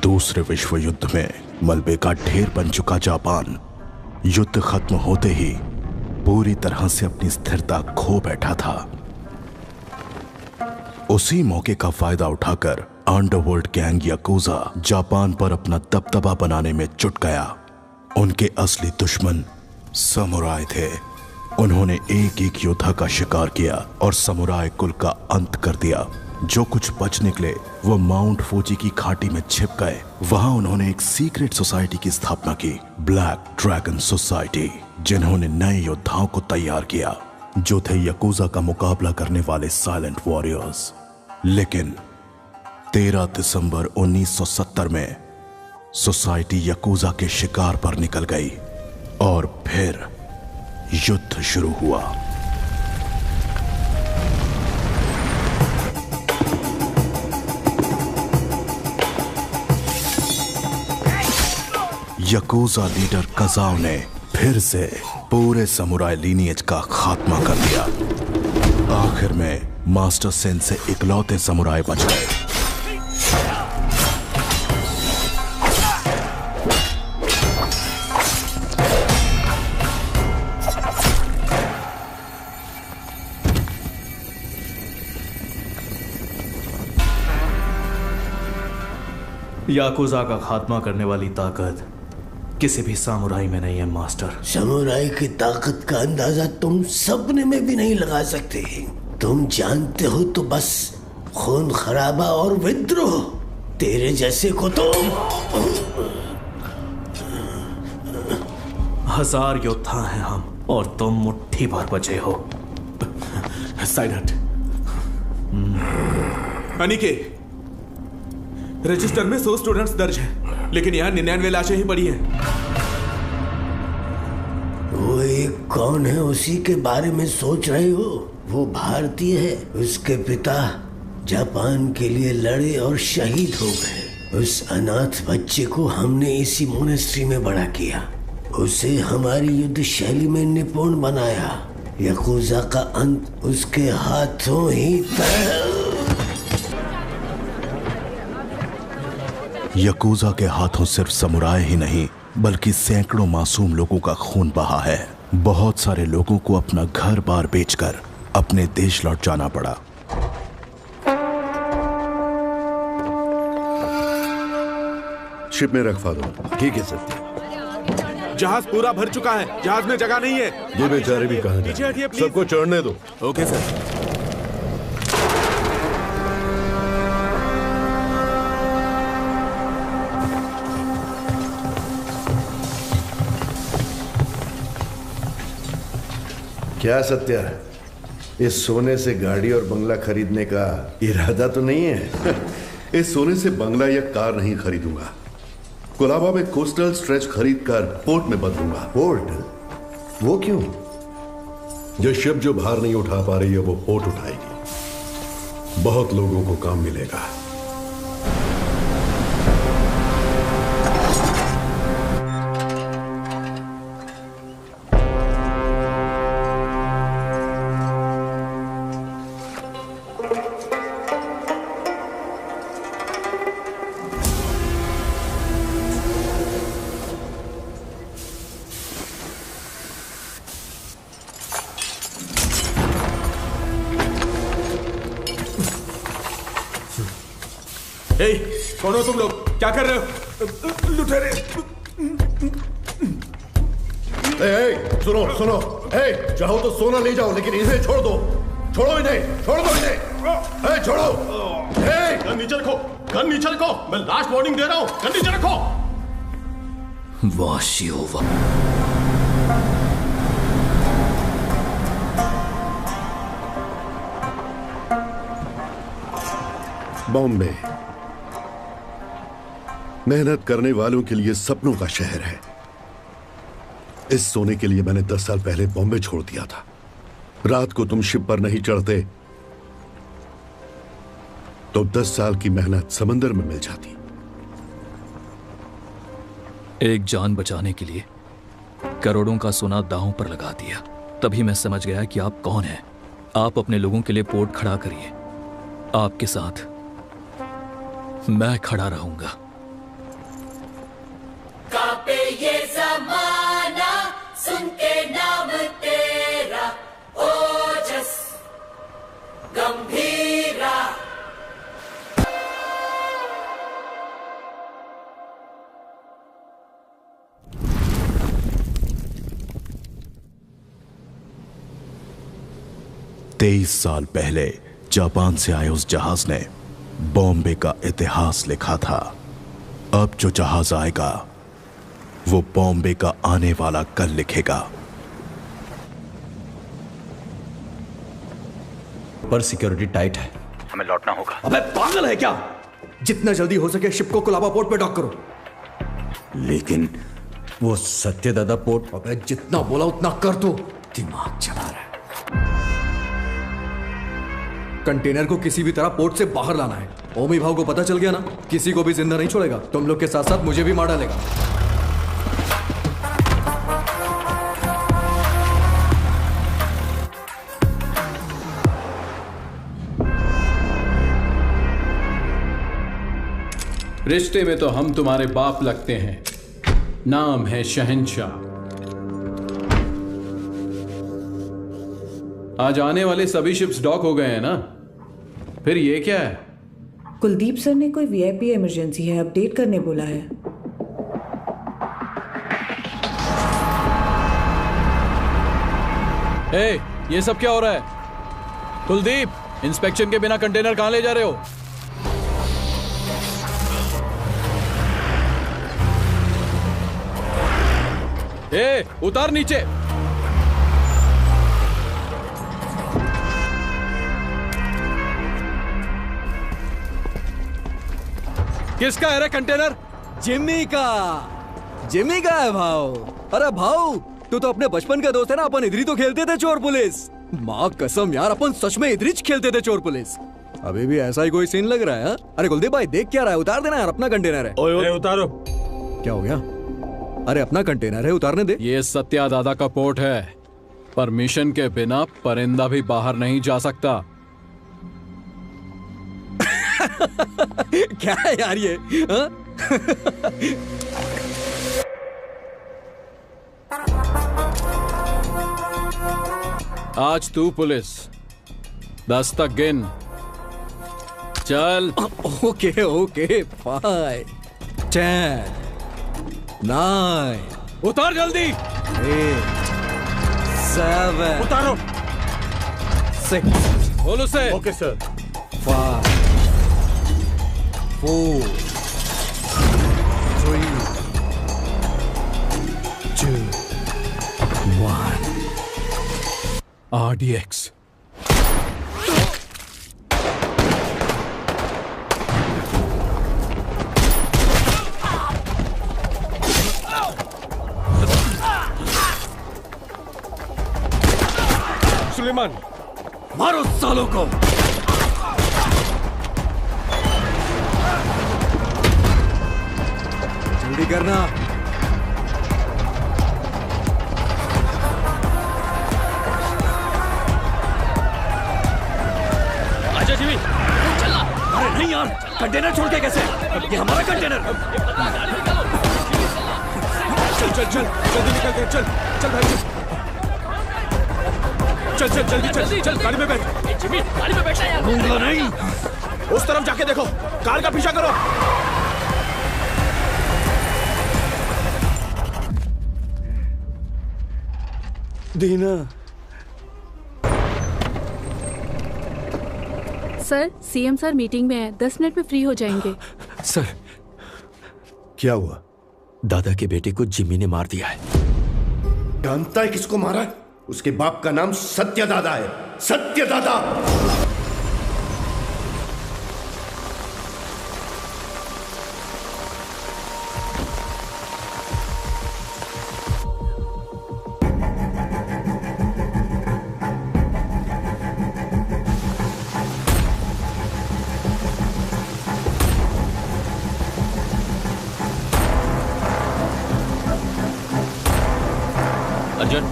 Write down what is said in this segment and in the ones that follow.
दूसरे विश्व युद्ध में मलबे का ढेर बन चुका जापान युद्ध खत्म होते ही पूरी तरह से अपनी स्थिरता खो बैठा था। उसी मौके का फायदा उठाकर अंडरवर्ल्ड गैंग याकुजा जापान पर अपना दबदबा बनाने में जुट गया। उनके असली दुश्मन समुराय थे। उन्होंने एक एक योद्धा का शिकार किया और समुराय कुल का अंत कर दिया। जो कुछ बच निकले वो माउंट फूजी की घाटी में छिप गए। वहां उन्होंने एक सीक्रेट सोसाइटी की स्थापना की, ब्लैक ड्रैगन सोसाइटी, जिन्होंने नए योद्धाओं को तैयार किया जो थे याकुजा का मुकाबला करने वाले साइलेंट वॉरियर्स। लेकिन 13 दिसंबर 1970 में सोसाइटी याकुजा के शिकार पर निकल गई और फिर युद्ध शुरू हुआ। याकुजा लीडर कजाओ ने फिर से पूरे समुराय लीनिएज का खात्मा कर दिया। आखिर में मास्टर सेन से इकलौते समुराय बच गए। याकुजा का खात्मा करने वाली ताकत किसी भी सामुराई में नहीं है मास्टर। समुराई की ताकत का अंदाजा तुम सपने में भी नहीं लगा सकते। तुम जानते हो तो बस खून खराबा और विद्रोह। तेरे जैसे को तो 1000 योद्धा हैं हम और तुम मुट्ठी भर बचे हो। साइड हट। अनिके, रजिस्टर में 100 स्टूडेंट्स दर्ज हैं, लेकिन यहाँ 99 लाशें ही पड़ी हैं। वो एक कौन है उसी के बारे में सोच रहे हो? वो भारतीय है। उसके पिता जापान के लिए लड़े और शहीद हो गए। उस अनाथ बच्चे को हमने इसी मोनेस्ट्री में बड़ा किया। उसे हमारी युद्ध शैली में निपुण बनाया। याकुजा का अंत उसके हाथों ही तय। याकुजा के हाथों सिर्फ समुराय ही नहीं बल्कि सैकड़ों मासूम लोगों का खून बहा है। बहुत सारे लोगों को अपना घर बार बेचकर अपने देश लौट जाना पड़ा। शिप में रखवा दो। ठीक है सर। जहाज पूरा भर चुका है, जहाज में जगह नहीं है। ये बेचारे भी कहां जाएं? सबको चढ़ने दो। Okay sir. क्या सत्या, इस सोने से गाड़ी और बंगला खरीदने का इरादा तो नहीं है? इस सोने से बंगला या कार नहीं खरीदूंगा। कोलाबा में कोस्टल स्ट्रेच खरीद कर पोर्ट में बदलूंगा। पोर्ट? वो क्यों? जो शिप जो भार नहीं उठा पा रही है वो पोर्ट उठाएगी। बहुत लोगों को काम मिलेगा। कौन हो तुम लोग? क्या कर रहे हो? लुटेरे! सुनो सुनो, चाहो तो सोना ले जाओ, लेकिन इसे छोड़ दो। छोड़ो इन्हें, छोड़ दो इन्हें। छोड़ो। गन नीचे रखो, गन नीचे रखो। मैं लास्ट वार्निंग दे रहा हूं, गन नीचे रखो। बॉम्बे मेहनत करने वालों के लिए सपनों का शहर है। इस सोने के लिए मैंने 10 साल पहले बॉम्बे छोड़ दिया था। रात को तुम शिप पर नहीं चढ़ते तो 10 साल की मेहनत समंदर में मिल जाती। एक जान बचाने के लिए करोड़ों का सोना दांव पर लगा दिया। तभी मैं समझ गया कि आप कौन हैं। आप अपने लोगों के लिए पोर्ट खड़ा करिए। आपके साथ मैं खड़ा रहूंगा। कांपे ये ज़माना सुन के नाम तेरा, ओजस गंभीरा। तेईस साल पहले जापान से आए उस जहाज ने बॉम्बे का इतिहास लिखा था। अब जो जहाज आएगा वो बॉम्बे का आने वाला कल लिखेगा। पर सिक्योरिटी टाइट है, हमें लौटना होगा। अबे पागल है क्या? जितना जल्दी हो सके शिप को कोलाबा पोर्ट पे डॉक करो। लेकिन वो सत्यदादा पोर्ट, अबे जितना बोला उतना कर दो। दिमाग चला रहा है। कंटेनर को किसी भी तरह पोर्ट से बाहर लाना है। ओमी भाव को पता चल गया ना, किसी को भी जिंदा नहीं छोड़ेगा। तुम लोग के साथ साथ मुझे भी मार डालेगा। रिश्ते में तो हम तुम्हारे बाप लगते हैं, नाम है शहंशाह। आज आने वाले सभी शिप्स डॉक हो गए हैं ना, फिर ये क्या है? कुलदीप सर ने कोई वीआईपी इमरजेंसी है अपडेट करने बोला है। ए, ये सब क्या हो रहा है? कुलदीप, इंस्पेक्शन के बिना कंटेनर कहां ले जा रहे हो? ए, उतार नीचे। किसका है रे कंटेनर? जिम्मी का। जिम्मी का है भाव। अरे भाव, तू तो अपने बचपन का दोस्त है ना। अपन इधर ही तो खेलते थे चोर पुलिस। माँ कसम यार, अपन सच में इधर ही खेलते थे चोर पुलिस। अभी भी ऐसा ही कोई सीन लग रहा है हा? अरे कुलदीप भाई देख क्या रहा है? उतार देना यार, अपना कंटेनर है। ओए उतारो। क्या हो गया? अरे अपना कंटेनर है, उतारने दे। ये सत्या दादा का पोर्ट है। परमिशन के बिना परिंदा भी बाहर नहीं जा सकता। क्या है यार ये हा? आज तू पुलिस 10 तक गिन। चल। ओके ओके 5 10 9 उतार जल्दी। 8 7 उतारो। 6 बोल उसे। Okay sir. 5 4 3 2 1 RDX। सुलेमान, मारो सालों को। जल्दी करना। आजा जिमी, चलना। अरे नहीं यार, कंटेनर छोड़ के कैसे? ये हमारा कंटेनर। चल चल चल, जल्दी निकलते हैं। चल चल भाई, चल चल जल्दी चल चल, गाड़ी में बैठ। जिमी, गाड़ी में बैठना यार। नहीं, उस तरफ जाके देखो, कार का पीछा करो। दीना। सर, सीएम सर मीटिंग में है, 10 मिनट में फ्री हो जाएंगे। सर, क्या हुआ? दादा के बेटे को जिमी ने मार दिया है। जानता है किसको मारा है? उसके बाप का नाम सत्यदादा है। सत्यदादा। अर्जुन,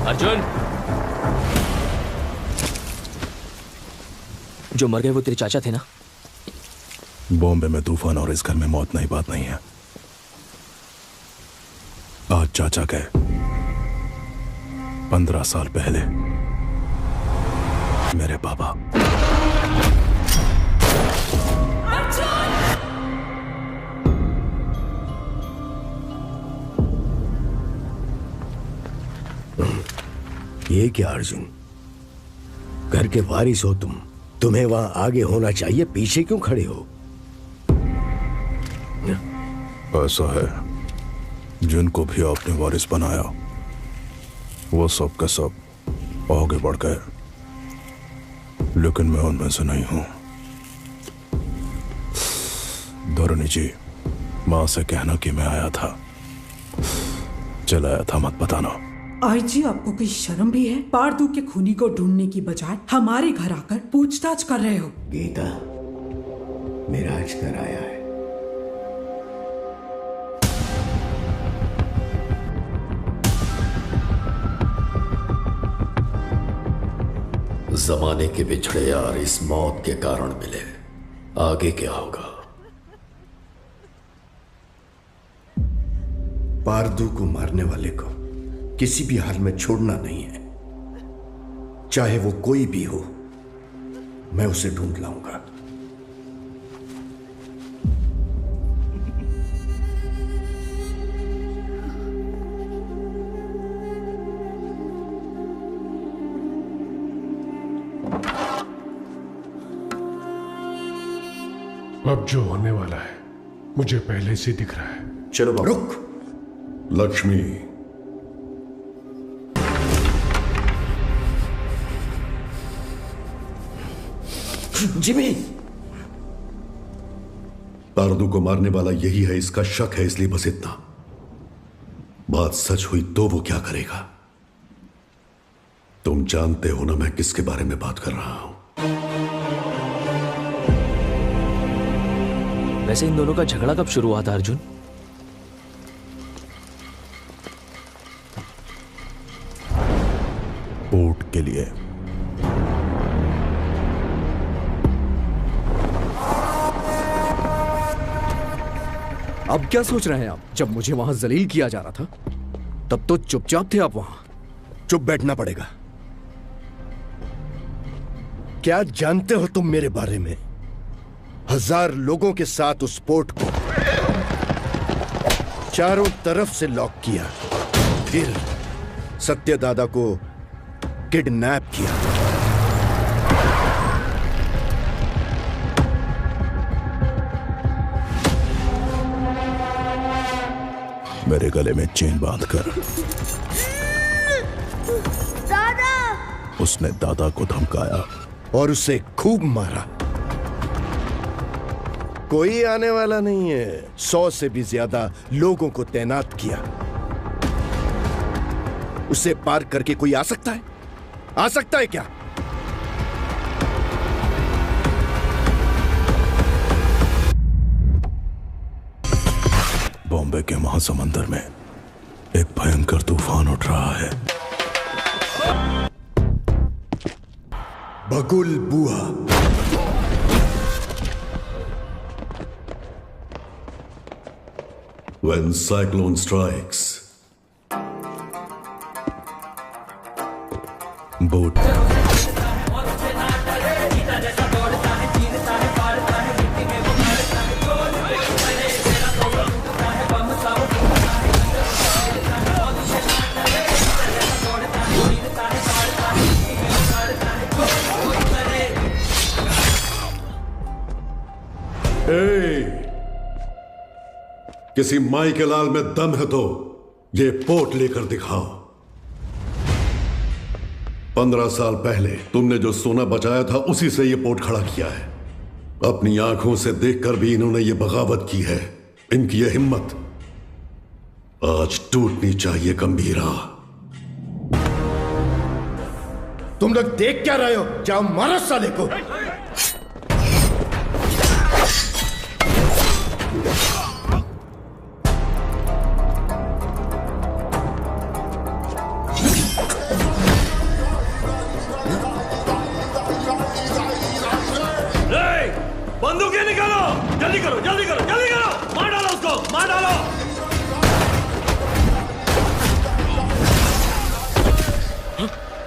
अर्जुन, जो मर गए वो तेरे चाचा थे ना? बॉम्बे में तूफान और इस घर में मौत नई बात नहीं है। आज चाचा गए, 15 साल पहले मेरे पापा। ये क्या अर्जुन, घर के वारिस हो तुम, तुम्हें वहां आगे होना चाहिए, पीछे क्यों खड़े हो? ऐसा है, जिनको भी आपने वारिस बनाया वो सब के सब आगे बढ़ गए, लेकिन मैं उनमें से नहीं हूं। धरणी जी, मां से कहना कि मैं आया था, चलाया था, मत बताना। आई जी, आपको कोई शर्म भी है? पारदू के खूनी को ढूंढने की बजाय हमारे घर आकर पूछताछ कर रहे हो। गीता, मेरा आज घर आया है। जमाने के बिछड़े यार इस मौत के कारण मिले, आगे क्या होगा? पारदू को मारने वाले को किसी भी हाल में छोड़ना नहीं है, चाहे वो कोई भी हो। मैं उसे ढूंढ लाऊंगा। अब जो होने वाला है मुझे पहले से दिख रहा है। चलो बाबा। रुक। लक्ष्मी, जिमी, पारदू को मारने वाला यही है, इसका शक है, इसलिए बस इतना। बात सच हुई तो वो क्या करेगा? तुम जानते हो ना मैं किसके बारे में बात कर रहा हूं। वैसे इन दोनों का झगड़ा कब शुरू हुआ था अर्जुन? पोर्ट के लिए। अब क्या सोच रहे हैं आप? जब मुझे वहां जलील किया जा रहा था तब तो चुपचाप थे आप वहां। चुप बैठना पड़ेगा। क्या जानते हो तुम मेरे बारे में? 1000 लोगों के साथ उस पोर्ट को चारों तरफ से लॉक किया, फिर सत्यदादा को किडनैप किया। मेरे गले में चेन बांधकर दादा! उसने दादा को धमकाया और उसे खूब मारा। कोई आने वाला नहीं है। 100 से भी ज्यादा लोगों को तैनात किया। उसे पार करके कोई आ सकता है? आ सकता है क्या? बॉम्बे के महासमुंदर में एक भयंकर तूफान उठ रहा है। बगुल बुआ। When cyclone strikes, बोट किसी माई के लाल में दम है तो ये पोर्ट लेकर दिखाओ। 15 साल पहले तुमने जो सोना बचाया था उसी से ये पोर्ट खड़ा किया है। अपनी आंखों से देखकर भी इन्होंने ये बगावत की है। इनकी ये हिम्मत आज टूटनी चाहिए। गंभीरा, तुम लोग देख क्या रहे हो? जाओ मारो साले को।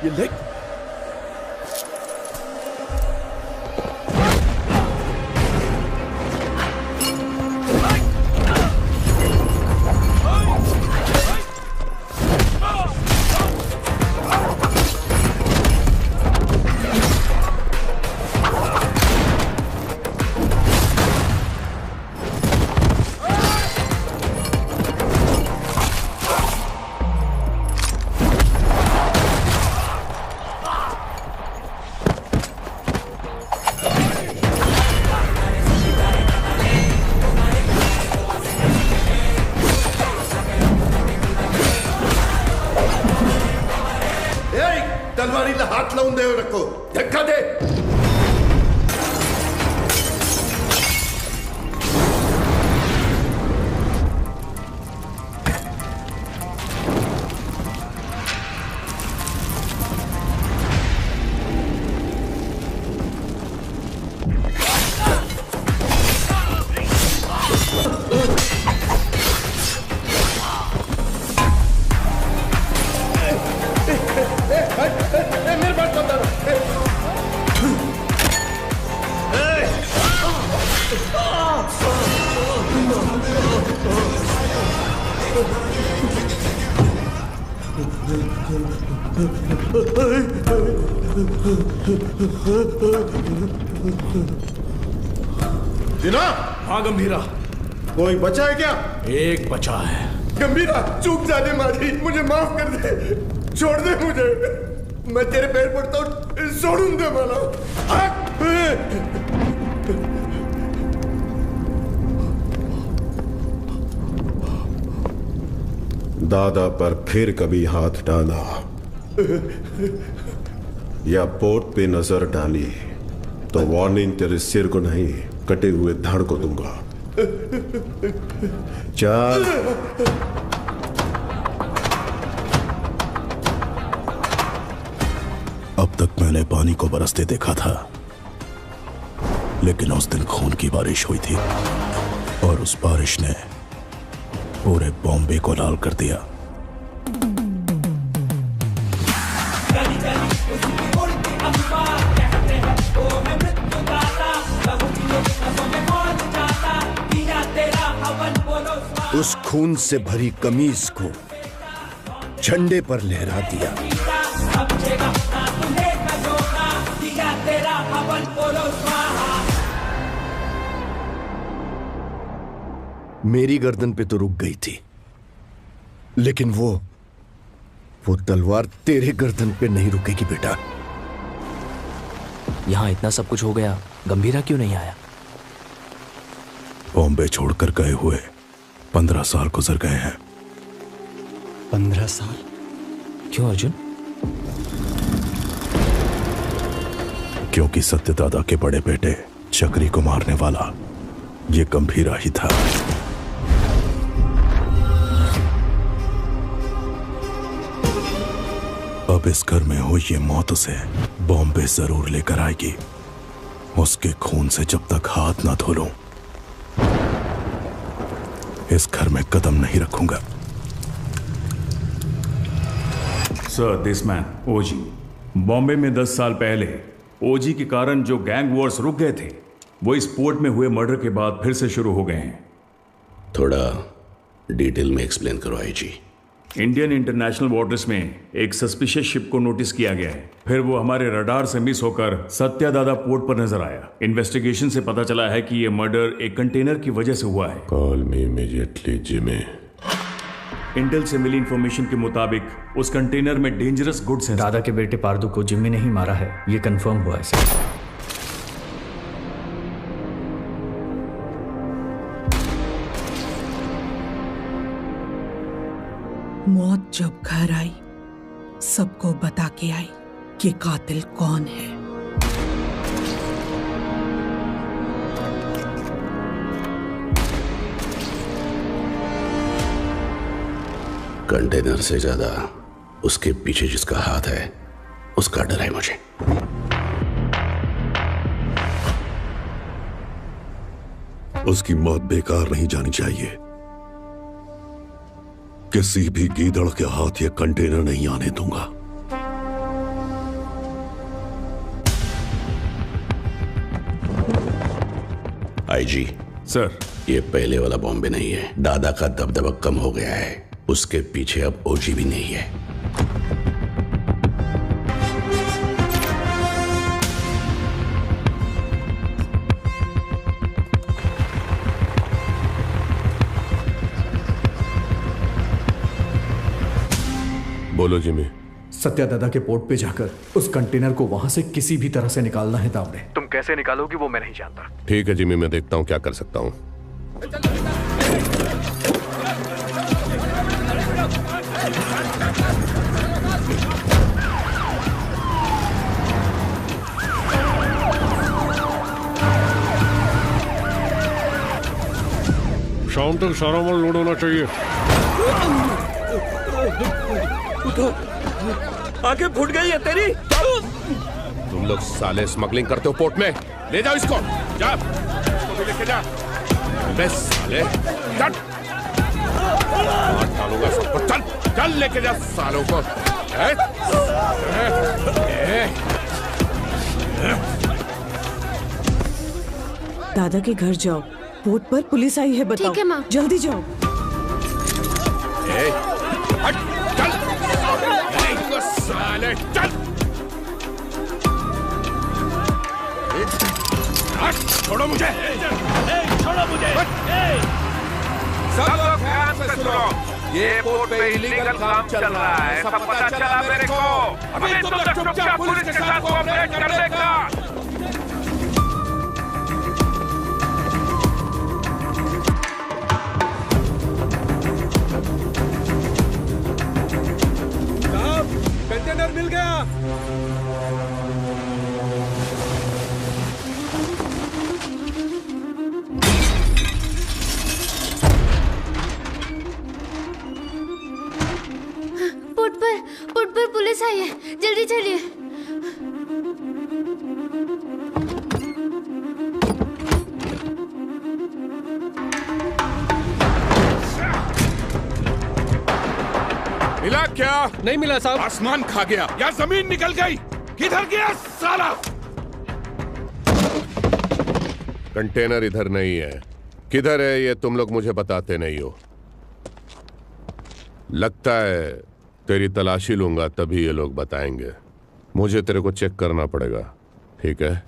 ये लेग तलवारीला हात लावून देऊ नको. धक्का दे. जिना. हाँ गंभीरा. कोई बचा है क्या? एक बचा है. गंभीरा, चूक जाने मारी, मुझे माफ कर दे. छोड़ दे मुझे. मैं तेरे पैर पड़ता हूँ. छोड़ूं दे मला. दादा पर फिर कभी हाथ डाला या पोर्ट पे नजर डाली तो वार्निंग तेरे सिर को नहीं, कटे हुए धड़ को दूंगा. चल. अब तक मैंने पानी को बरसते देखा था, लेकिन उस दिन खून की बारिश हुई थी और उस बारिश ने पूरे बॉम्बे को लाल कर दिया. उस खून से भरी कमीज को झंडे पर लहरा दिया. मेरी गर्दन पे तो रुक गई थी, लेकिन वो तलवार तेरे गर्दन पे नहीं रुकेगी बेटा. यहां इतना सब कुछ हो गया, गंभीरा क्यों नहीं आया? बॉम्बे छोड़कर गए हुए 15 साल गुजर गए हैं. 15 साल? क्यों अर्जुन? क्योंकि सत्यदादा के बड़े बेटे चक्री को मारने वाला ये गंभीरा ही था. अब इस घर में हुई ये मौत उसे बॉम्बे जरूर लेकर आएगी. उसके खून से जब तक हाथ ना धो लूं, इस घर में कदम नहीं रखूंगा. सर, दिस मैन ओजी. बॉम्बे में 10 साल पहले ओजी के कारण जो गैंग वॉर्स रुक गए थे, वो इस पोर्ट में हुए मर्डर के बाद फिर से शुरू हो गए हैं. थोड़ा डिटेल में एक्सप्लेन करो आईजी. इंडियन इंटरनेशनल वाटर्स में एक सस्पिशियस शिप को नोटिस किया गया है. फिर वो हमारे रडार से मिस होकर सत्यादादा पोर्ट पर नजर आया. इन्वेस्टिगेशन से पता चला है कि ये मर्डर एक कंटेनर की वजह से हुआ है. Call me immediately Jimmy. Intel से मिली इंफॉर्मेशन के मुताबिक उस कंटेनर में डेंजरस गुड्स हैं. दादा के बेटे पारदू को जिम्मी ने ही मारा है, ये कंफर्म हुआ है सर. मौत जब घर आई, सबको बता के आई कि कातिल कौन है. कंटेनर से ज्यादा उसके पीछे जिसका हाथ है, उसका डर है मुझे. उसकी मौत बेकार नहीं जानी चाहिए. किसी भी गीदड़ के हाथ ये कंटेनर नहीं आने दूंगा. आईजी सर, ये पहले वाला बॉम्बे नहीं है। दादा का दबदबा कम हो गया है, उसके पीछे अब ओजी भी नहीं है। बोलो जिमी। सत्या दादा के पोर्ट पे जाकर उस कंटेनर को वहां से किसी भी तरह से निकालना है तावड़े। तुम कैसे निकालोगी वो मैं नहीं जानता। ठीक है जिमी, मैं देखता हूँ क्या कर सकता हूँ। शाम तक सारा माल लोड होना चाहिए। आंखें फूट गई है तेरी। तुम लोग साले स्मगलिंग करते हो पोर्ट में, ले जाओ इसको। जा, इसको भी लेके जा। बे साले, चल। मार डालूंगा सबको। चल, चल लेके जा सालों को। दादा के घर जाओ, पोर्ट पर पुलिस आई है, बताओ। ठीक है माँ। जल्दी जाओ। चल, साले, चल। छोड़ो मुझे। छोड़ो मुझे। सब लोग ध्यान से सुनो, ये पोर्ट पे इलीगल काम चल रहा है, सब पता चला मेरे को। अभी तुम लोग चुपचाप पुलिस के साथ कोऑपरेट कर लेगा। कंटेनर मिल गया। पोर्ट पर पुलिस आई है, जल्दी चलिए। मिला क्या? नहीं मिला साहब। आसमान खा गया या जमीन निकल गई? किधर गया साला? कंटेनर इधर नहीं है। किधर है ये तुम लोग मुझे बताते नहीं हो। लगता है तेरी तलाशी लूंगा तभी ये लोग बताएंगे। मुझे तेरे को चेक करना पड़ेगा, ठीक है?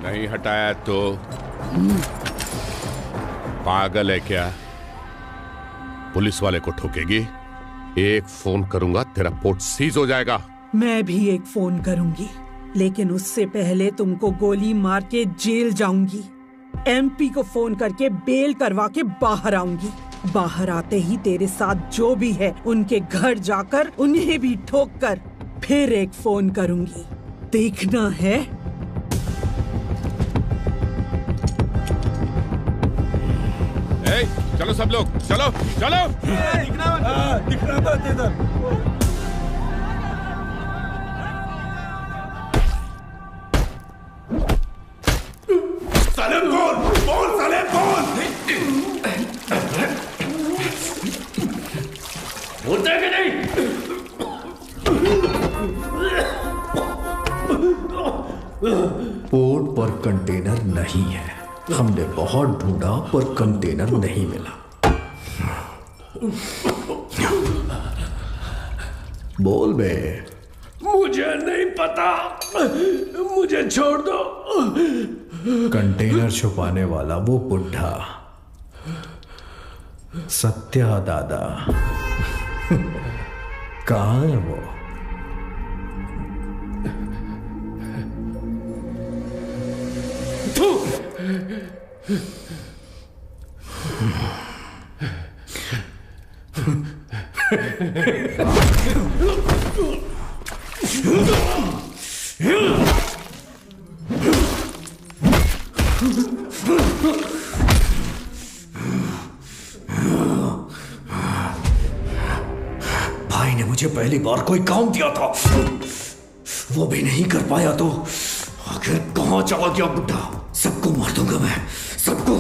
नहीं हटाया तो पागल है क्या? पुलिस वाले को ठोकेगी? एक फोन करूंगा तेरा पोर्ट सीज हो जाएगा। मैं भी एक फोन करूंगी, लेकिन उससे पहले तुमको गोली मार के जेल जाऊंगी। एमपी को फोन करके बेल करवा के बाहर आऊंगी। बाहर आते ही तेरे साथ जो भी है उनके घर जाकर उन्हें भी ठोक कर फिर एक फोन करूंगी। देखना है? चलो सब लोग, चलो चलो। दिखना मत इधर। साले बोल साले बोल। बोलते कि नहीं? पोर्ट पर कंटेनर नहीं है। हमने बहुत ढूंढा पर कंटेनर नहीं मिला। बोल बे। मुझे नहीं पता, मुझे छोड़ दो। कंटेनर छुपाने वाला वो बुढ़ा सत्या दादा कहाँ है वो? मुझे पहली बार कोई काम दिया था, वो भी नहीं कर पाया तो आखिर कहां चला गया बुड्ढा? सबको मार दूंगा मैं, सबको।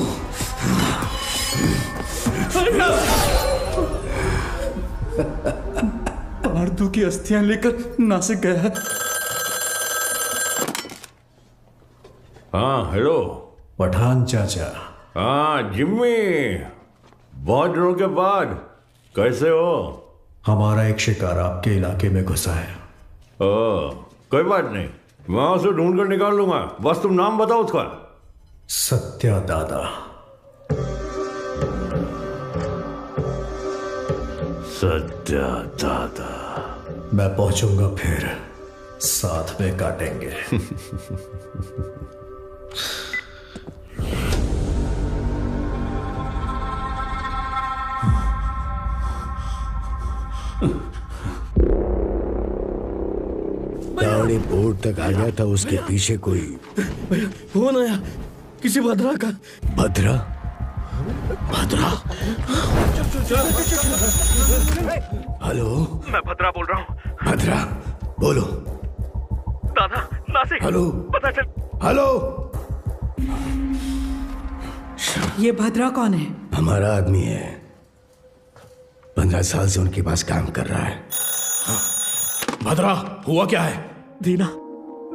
पार्दू की अस्थियां लेकर नासिक गया है। हाँ हेलो पठान चाचा। हाँ जिम्मी, बहुत दिनों के बाद कैसे हो? हमारा एक शिकार आपके इलाके में घुसा है। कोई बात नहीं, मैं उसे ढूंढ कर निकाल लूंगा, बस तुम नाम बताओ उसका। सत्या दादा। सत्या दादा। मैं पहुंचूंगा फिर साथ में काटेंगे। गाड़ी बोर्ड तक आ गया था, उसके पीछे कोई फोन आया किसी भद्रा का। भद्रा? भद्रा? हेलो, मैं भद्रा बोल रहा हूँ। भद्रा बोलो। दादा नासिक। हेलो, पता चल। हेलो। ये भद्रा कौन है? हमारा आदमी है, 15 साल से उनके पास काम कर रहा है। भद्रा हुआ क्या है? दीना,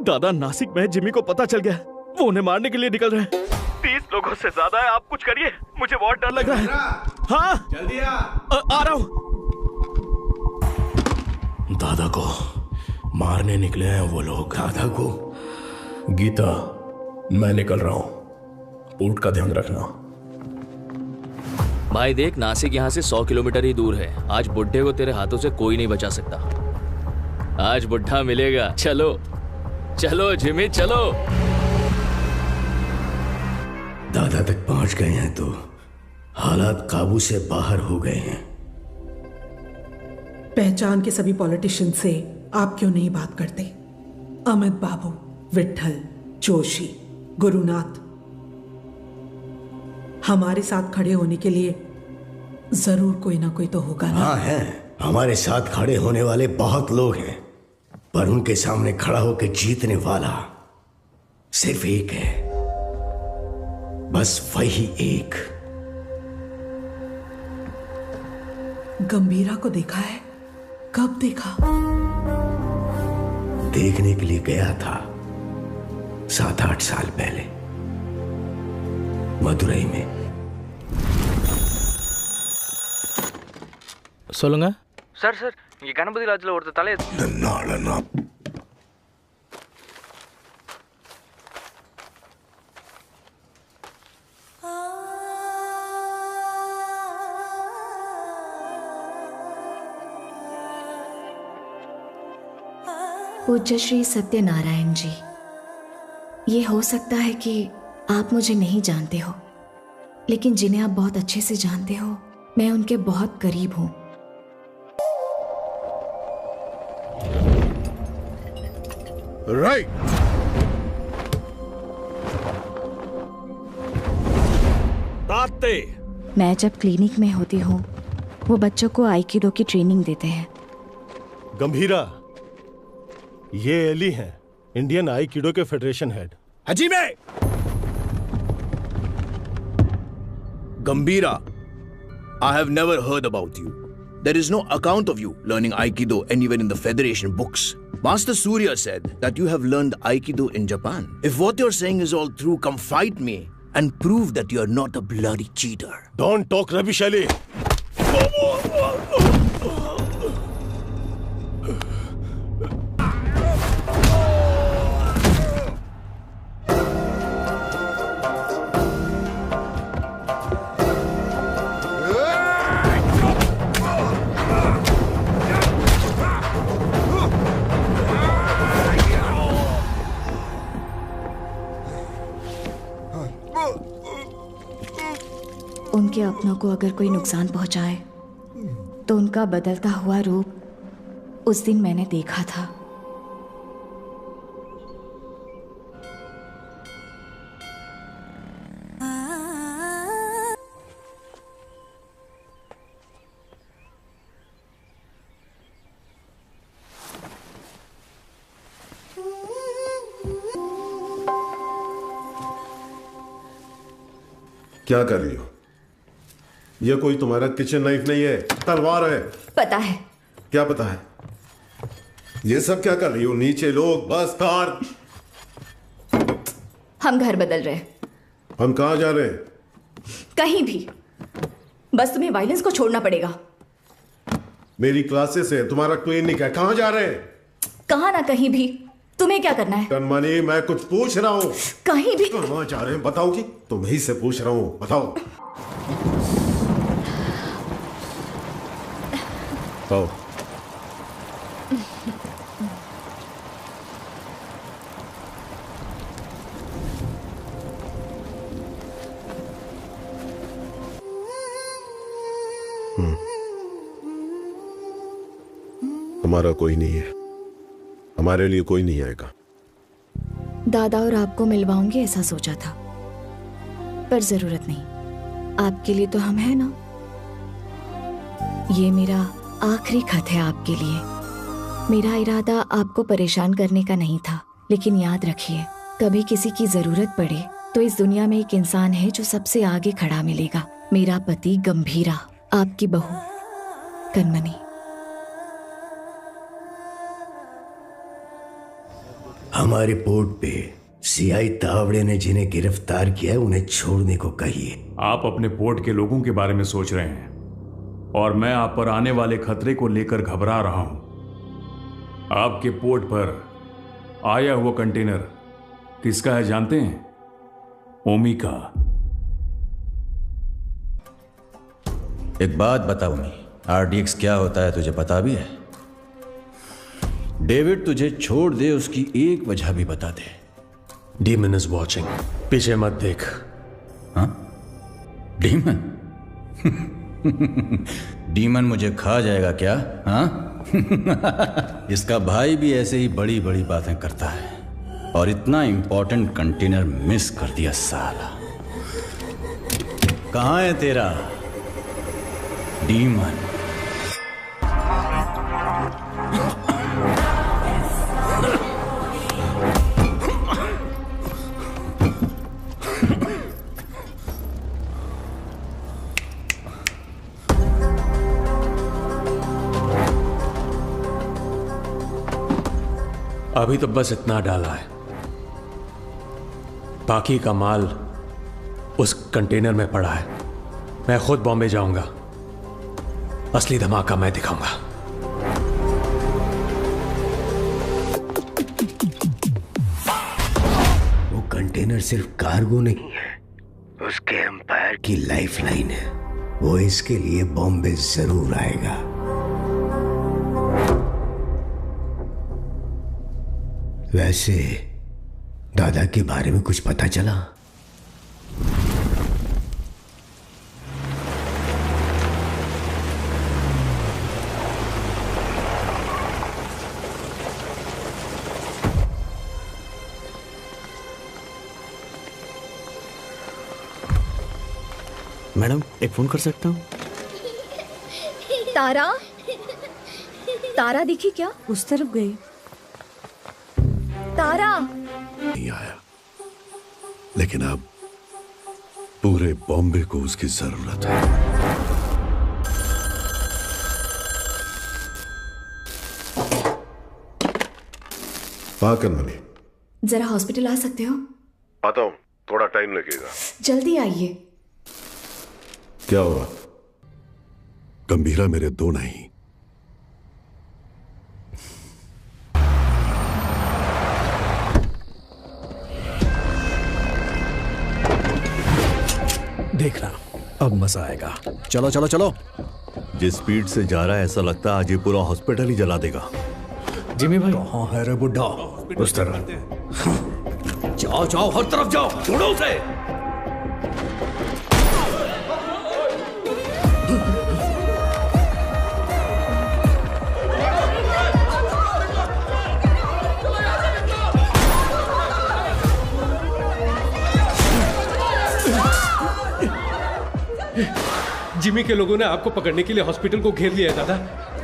दादा नासिक में जिमी को पता चल गया, वो उन्हें मारने के लिए निकल रहे हैं। 30 लोगों से ज्यादा है, आप कुछ करिए, मुझे बहुत डर लग रहा है। हाँ जल्दी आ रहा हूँ। दादा को मारने निकले हैं वो लोग। दादा को? गीता, मैं निकल रहा हूँ, पोर्ट का ध्यान रखना। भाई देख, नासिक यहाँ से 100 किलोमीटर ही दूर है। आज बुड्ढे को तेरे हाथों से कोई नहीं बचा सकता। आज बुड्ढा मिलेगा। चलो चलो जिमी चलो। दादा तक पहुंच गए हैं तो हालात काबू से बाहर हो गए हैं। पहचान के सभी पॉलिटिशियन से आप क्यों नहीं बात करते? अमित बाबू, विट्ठल, जोशी, गुरुनाथ, हमारे साथ खड़े होने के लिए जरूर कोई ना कोई तो होगा ना? हाँ है, हमारे साथ खड़े होने वाले बहुत लोग हैं, पर उनके सामने खड़ा होकर जीतने वाला सिर्फ एक है, बस वही एक। गंभीरा को देखा है? कब देखा? देखने के लिए गया था 7-8 साल पहले मदुरई में। சொல்லுங்க சார் சார் இங்க கணபதி லாட்ஜ்ல ஒருத்தர் தலைய पूज्य श्री सत्यनारायण जी, ये हो सकता है कि आप मुझे नहीं जानते हो, लेकिन जिन्हें आप बहुत अच्छे से जानते हो, मैं उनके बहुत करीब हूं। राइट। ताते। मैं जब क्लिनिक में होती हूँ, वो बच्चों को आइकिडो की ट्रेनिंग देते हैं। गंभीरा, ये एली हैं, इंडियन आइकिडो के फेडरेशन हेड। हजीमे! Gambhira, I have never heard about you. There is no account of you learning Aikido anywhere in the Federation books. Master Surya said that you have learned Aikido in Japan. If what you're saying is all true, come fight me and prove that you're not a bloody cheater. Don't talk rubbish, Ali. उनके अपनों को अगर कोई नुकसान पहुंचाए तो उनका बदलता हुआ रूप उस दिन मैंने देखा था। क्या कर रही हो? यह कोई तुम्हारा किचन नाइफ नहीं है, तलवार है। पता है। क्या पता है? ये सब क्या कर रही हो? नीचे लोग, बस, कार। हम घर बदल रहे हैं। हम कहाँ जा रहे हैं? कहीं भी, बस तुम्हें वायलेंस को छोड़ना पड़ेगा। मेरी क्लासेस है, तुम्हारा क्लिनिक है, कहाँ जा रहे हैं? कहाँ ना कहीं भी। तुम्हें क्या करना है? कनमनी, मैं कुछ पूछ रहा हूँ। कहीं भी। कहाँ जा रहे हैं बताओगी? तुम्हीं से पूछ रहा हूँ, बताओ। आओ। हमारा कोई नहीं है, हमारे लिए कोई नहीं आएगा। दादा और आपको मिलवाऊंगी ऐसा सोचा था, पर जरूरत नहीं। आपके लिए तो हम हैं ना। ये मेरा आखिरी खत है आपके लिए। मेरा इरादा आपको परेशान करने का नहीं था, लेकिन याद रखिए, कभी किसी की जरूरत पड़े तो इस दुनिया में एक इंसान है जो सबसे आगे खड़ा मिलेगा। मेरा पति गंभीरा, आपकी बहू कनमनी। हमारे पोर्ट पे सीआई तावड़े ने जिन्हें गिरफ्तार किया है उन्हें छोड़ने को कहिए। आप अपने पोर्ट के लोगों के बारे में सोच रहे हैं और मैं आप पर आने वाले खतरे को लेकर घबरा रहा हूं। आपके पोर्ट पर आया हुआ कंटेनर किसका है जानते हैं? ओमी का। एक बात बता ओमी, आरडीएक्स क्या होता है तुझे पता भी है? डेविड तुझे छोड़ दे उसकी एक वजह भी बता दे। डीमन इज वॉचिंग, पीछे मत देख। हाँ? डीमन? डीमन मुझे खा जाएगा क्या? हाँ? इसका भाई भी ऐसे ही बड़ी बड़ी बातें करता है और इतना इंपॉर्टेंट कंटेनर मिस कर दिया साला। कहां है तेरा डीमन? अभी तो बस इतना डाला है, बाकी का माल उस कंटेनर में पड़ा है। मैं खुद बॉम्बे जाऊंगा, असली धमाका मैं दिखाऊंगा। वो कंटेनर सिर्फ कार्गो नहीं है, उसके एम्पायर की लाइफलाइन है। वो इसके लिए बॉम्बे जरूर आएगा। वैसे दादा के बारे में कुछ पता चला? मैडम एक फोन कर सकता हूँ? तारा, तारा दिखी क्या? उस तरफ गई। तारा नहीं आया, लेकिन अब पूरे बॉम्बे को उसकी जरूरत है। हाँ कनमनी, जरा हॉस्पिटल आ सकते हो? आता हूँ, थोड़ा टाइम लगेगा। जल्दी आइए। क्या हुआ? गंभीरा मेरे दो नहीं। देखना अब मजा आएगा। चलो चलो चलो। जिस स्पीड से जा रहा है ऐसा लगता है आज ये पूरा हॉस्पिटल ही जला देगा। जिमी भाई कहाँ है रे बुड्ढा? उस तरह जाओ जाओ, हर तरफ जाओ, छोड़ो उसे। जिमी के लोगों ने आपको पकड़ने के लिए हॉस्पिटल को घेर लिया है दादा।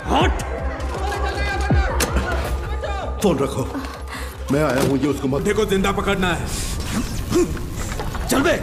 हट! फोन रखो, मैं आया हूं, ये उसको मत देखो, जिंदा पकड़ना है। चल बे।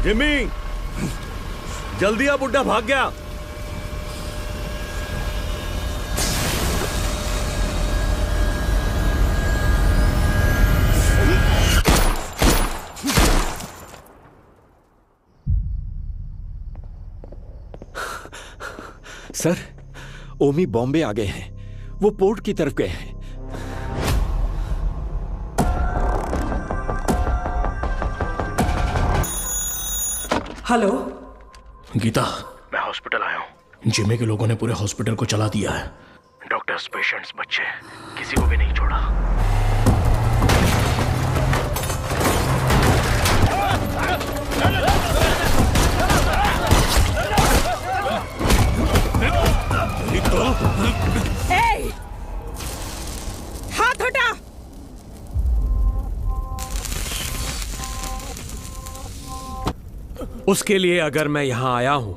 जिमी, जल्दी आ, बुड्ढा भाग गया। सर, ओमी बॉम्बे आ गए हैं। वो पोर्ट की तरफ गए हैं। हेलो गीता, मैं हॉस्पिटल आया हूँ। जिमी के लोगों ने पूरे हॉस्पिटल को चला दिया है। डॉक्टर्स, पेशेंट्स, बच्चे, किसी को भी नहीं छोड़ा। हाथ हटा। उसके लिए अगर मैं यहां आया हूं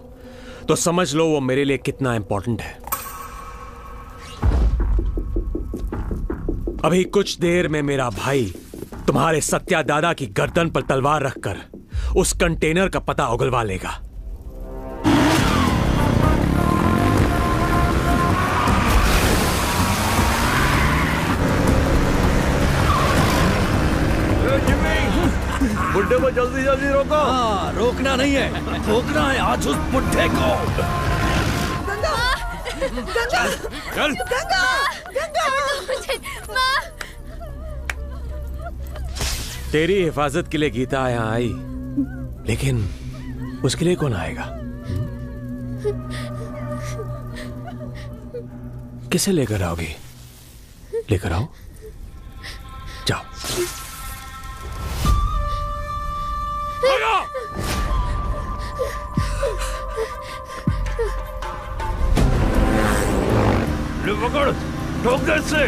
तो समझ लो वो मेरे लिए कितना इंपॉर्टेंट है। अभी कुछ देर में मेरा भाई तुम्हारे सत्या दादा की गर्दन पर तलवार रखकर उस कंटेनर का पता उगलवा लेगा। बुड्ढे को जल्दी जल्दी रोको। हाँ, रोकना नहीं है, ठोकना है आज उस बुड्ढे को। गंगा, गंगा, चल। गंगा, गंगा। माँ। तेरी हिफाजत के लिए गीता यहां आई, लेकिन उसके लिए कौन आएगा? किसे लेकर आओगी? लेकर आओ, जाओ। ले पकड़, ठोक दे इससे।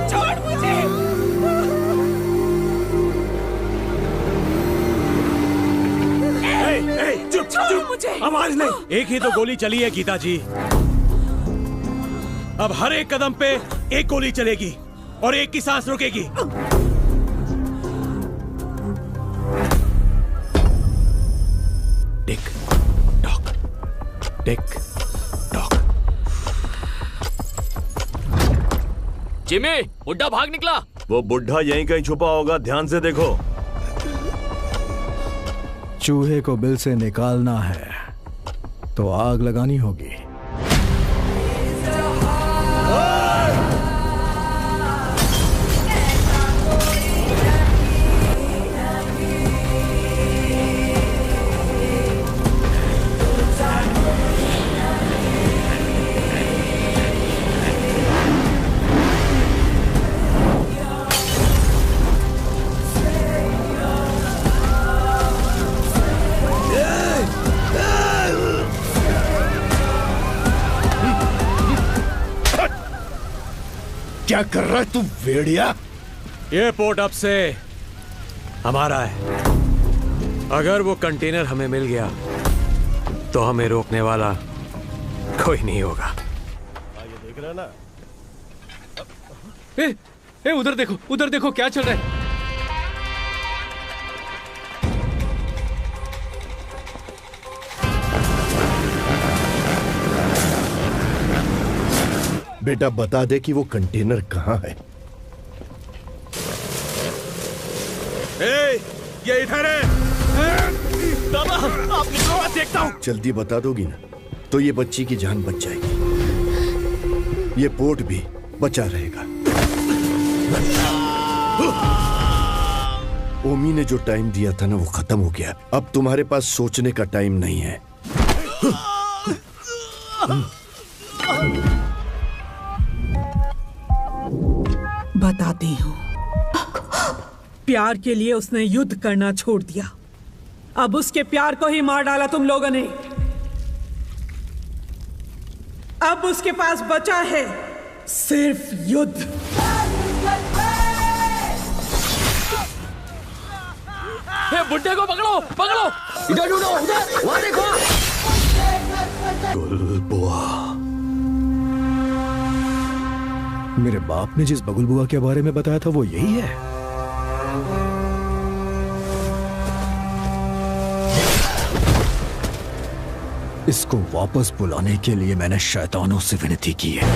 छोड़ मुझे। चुप चुप मुझे। आवाज नहीं। एक ही तो गोली चली है गीता जी। अब हर एक कदम पे एक गोली चलेगी और एक की सांस रुकेगी। Tick tock, tick tock. Jimmy, बुड्ढा भाग निकला। वो बुड्ढा यहीं कहीं छुपा होगा, ध्यान से देखो। चूहे को बिल से निकालना है तो आग लगानी होगी। क्या कर रहा है तू भेड़िया? ये पोर्ट अब से हमारा है। अगर वो कंटेनर हमें मिल गया तो हमें रोकने वाला कोई नहीं होगा। ये देख रहा ना? उधर देखो, उधर देखो क्या चल रहा है। बेटा बता दे कि वो कंटेनर कहाँ है। ये इधर है। दादा आप निकलो, मैं देखता हूँ। जल्दी बता दोगी ना तो ये बच्ची की जान बच जाएगी, ये पोर्ट भी बचा रहेगा। ओमी ने जो टाइम दिया था ना वो खत्म हो गया। अब तुम्हारे पास सोचने का टाइम नहीं है। बताती हूँ, प्यार के लिए उसने युद्ध करना छोड़ दिया। अब उसके प्यार को ही मार डाला तुम लोगों ने। अब उसके पास बचा है सिर्फ युद्ध। बुड्ढे को पकड़ो, पकड़ो। इधर ढूंढो, उधर, वहां देखो। बुआ, मेरे बाप ने जिस बगुल बुआ के बारे में बताया था वो यही है। इसको वापस बुलाने के लिए मैंने शैतानों से विनती की है।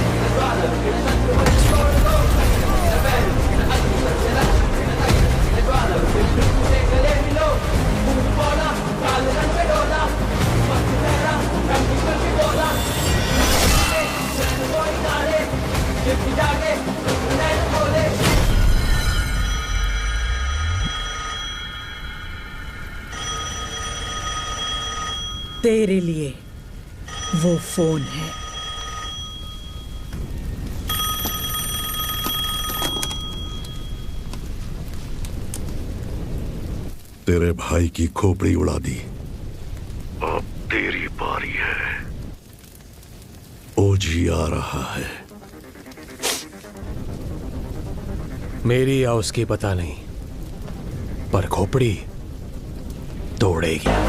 तेरे लिए वो फोन है। तेरे भाई की खोपड़ी उड़ा दी, अब तेरी बारी है। ओजी आ रहा है। मेरी या उसकी पता नहीं, पर खोपड़ी तोड़ेगी।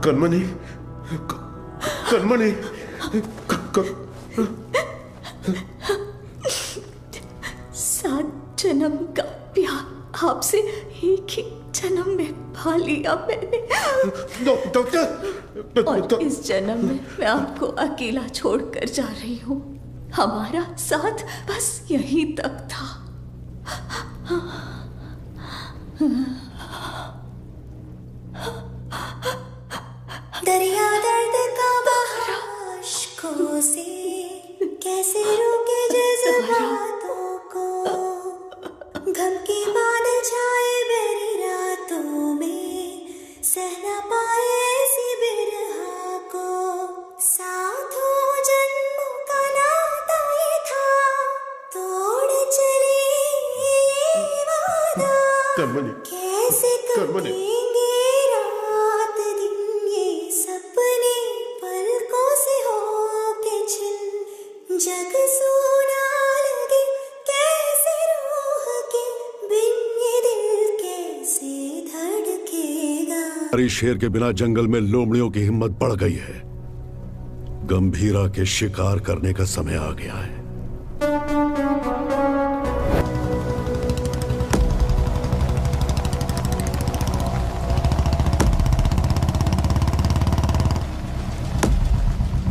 कनमनी, कनमनी, सात जन्म का प्यार आपसे एक ही जन्म में पा लिया मैंने। डॉक्टर, और इस जन्म में मैं आपको अकेला छोड़कर जा रही हूँ। हमारा साथ बस यहीं तक था। दरिया दर्द का बहा अश्कों से कैसे रोके जज्बातों को, गम की बाल छाए मेरी रातों में, सहना पाए ऐसी बिरहा को। साथों जन्मों का नाता ये था, तोड़ चली ये वादा। कनमनी, कैसे कटेंगे रात दिन ये सपने पलकों से होके छिन। जग सोना लगे कैसे रूह के बिन, ये दिल कैसे धड़केगा। हरी शेर के बिना जंगल में लोमड़ियों की हिम्मत बढ़ गई है। गंभीरा के शिकार करने का समय आ गया है।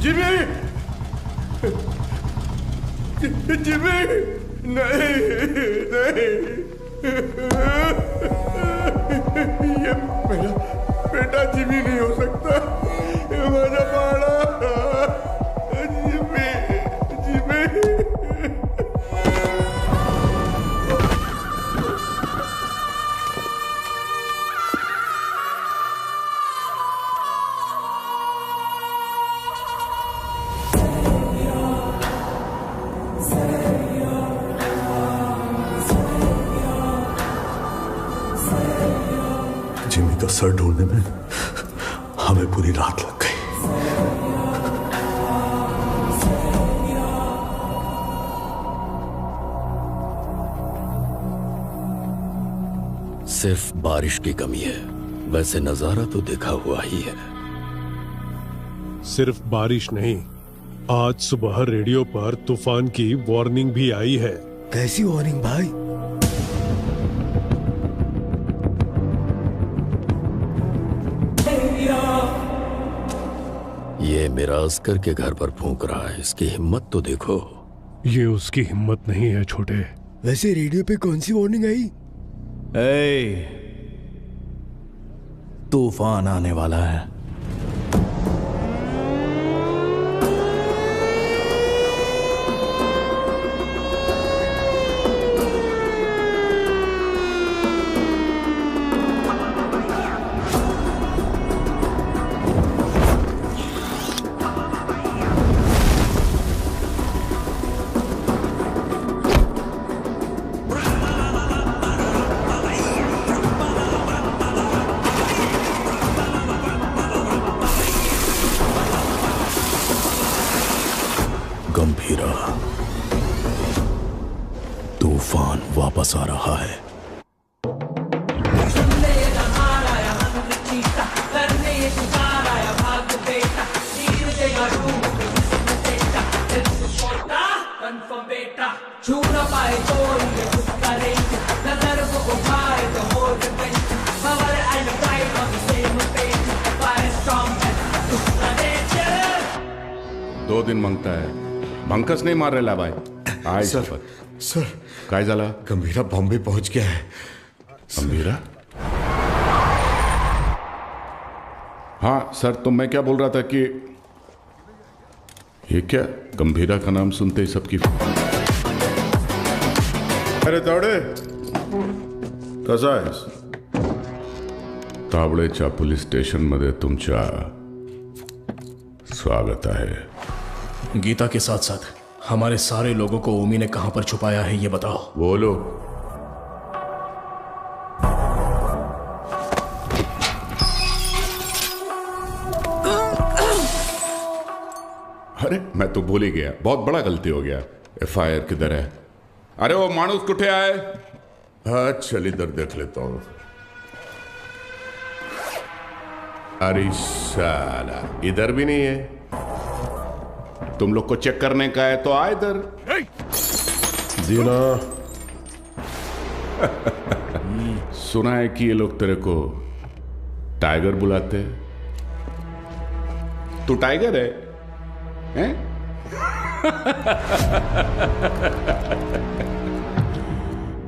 जिमी, जिमी, नहीं, नहीं, ये मेरा बेटा जिमी नहीं हो सकता। मेरा बाड़ा जिमी, जिमी। सर ढूंढने में हमें पूरी रात लग गई। सिर्फ बारिश की कमी है, वैसे नजारा तो देखा हुआ ही है। सिर्फ बारिश नहीं, आज सुबह रेडियो पर तूफान की वार्निंग भी आई है। कैसी वार्निंग भाई? ये मेरा अस्कर के घर पर फूंक रहा है, इसकी हिम्मत तो देखो। ये उसकी हिम्मत नहीं है छोटे। वैसे रेडियो पे कौन सी वार्निंग आई? तूफान आने वाला है। गंभीरा, तूफान वापस आ रहा है। छू न पाए कोई ये कुछ करे, नजर को उठाए तो हो defence, power and pride on the same page, fire strong and to nature. 2 दिन मांगता है, भंकस नहीं मार रहा भाई। आय सर काय झाला? गंभीरा बॉम्बे पहुंच गया है। गंभीरा? हाँ सर, तो मैं क्या बोल रहा था कि ये क्या, गंभीरा का नाम सुनते ही सबकी। अरे तावडे, कसा आहेस? तावडेच्या पोलीस स्टेशन मध्ये तुमच्या स्वागत आहे। गीता के साथ साथ हमारे सारे लोगों को ओमी ने कहां पर छुपाया है ये बताओ। वो लोग अरे मैं तो भूल ही गया, बहुत बड़ा गलती हो गया। FIR किधर है? अरे वो माणूस कुठे आहे? हाँ चल इधर देख लेता हूं। अरे साला इधर भी नहीं है। तुम लोग को चेक करने का है तो आ इधर। दीना सुना है कि ये लोग तेरे को टाइगर बुलाते हैं। तू टाइगर है, हैं?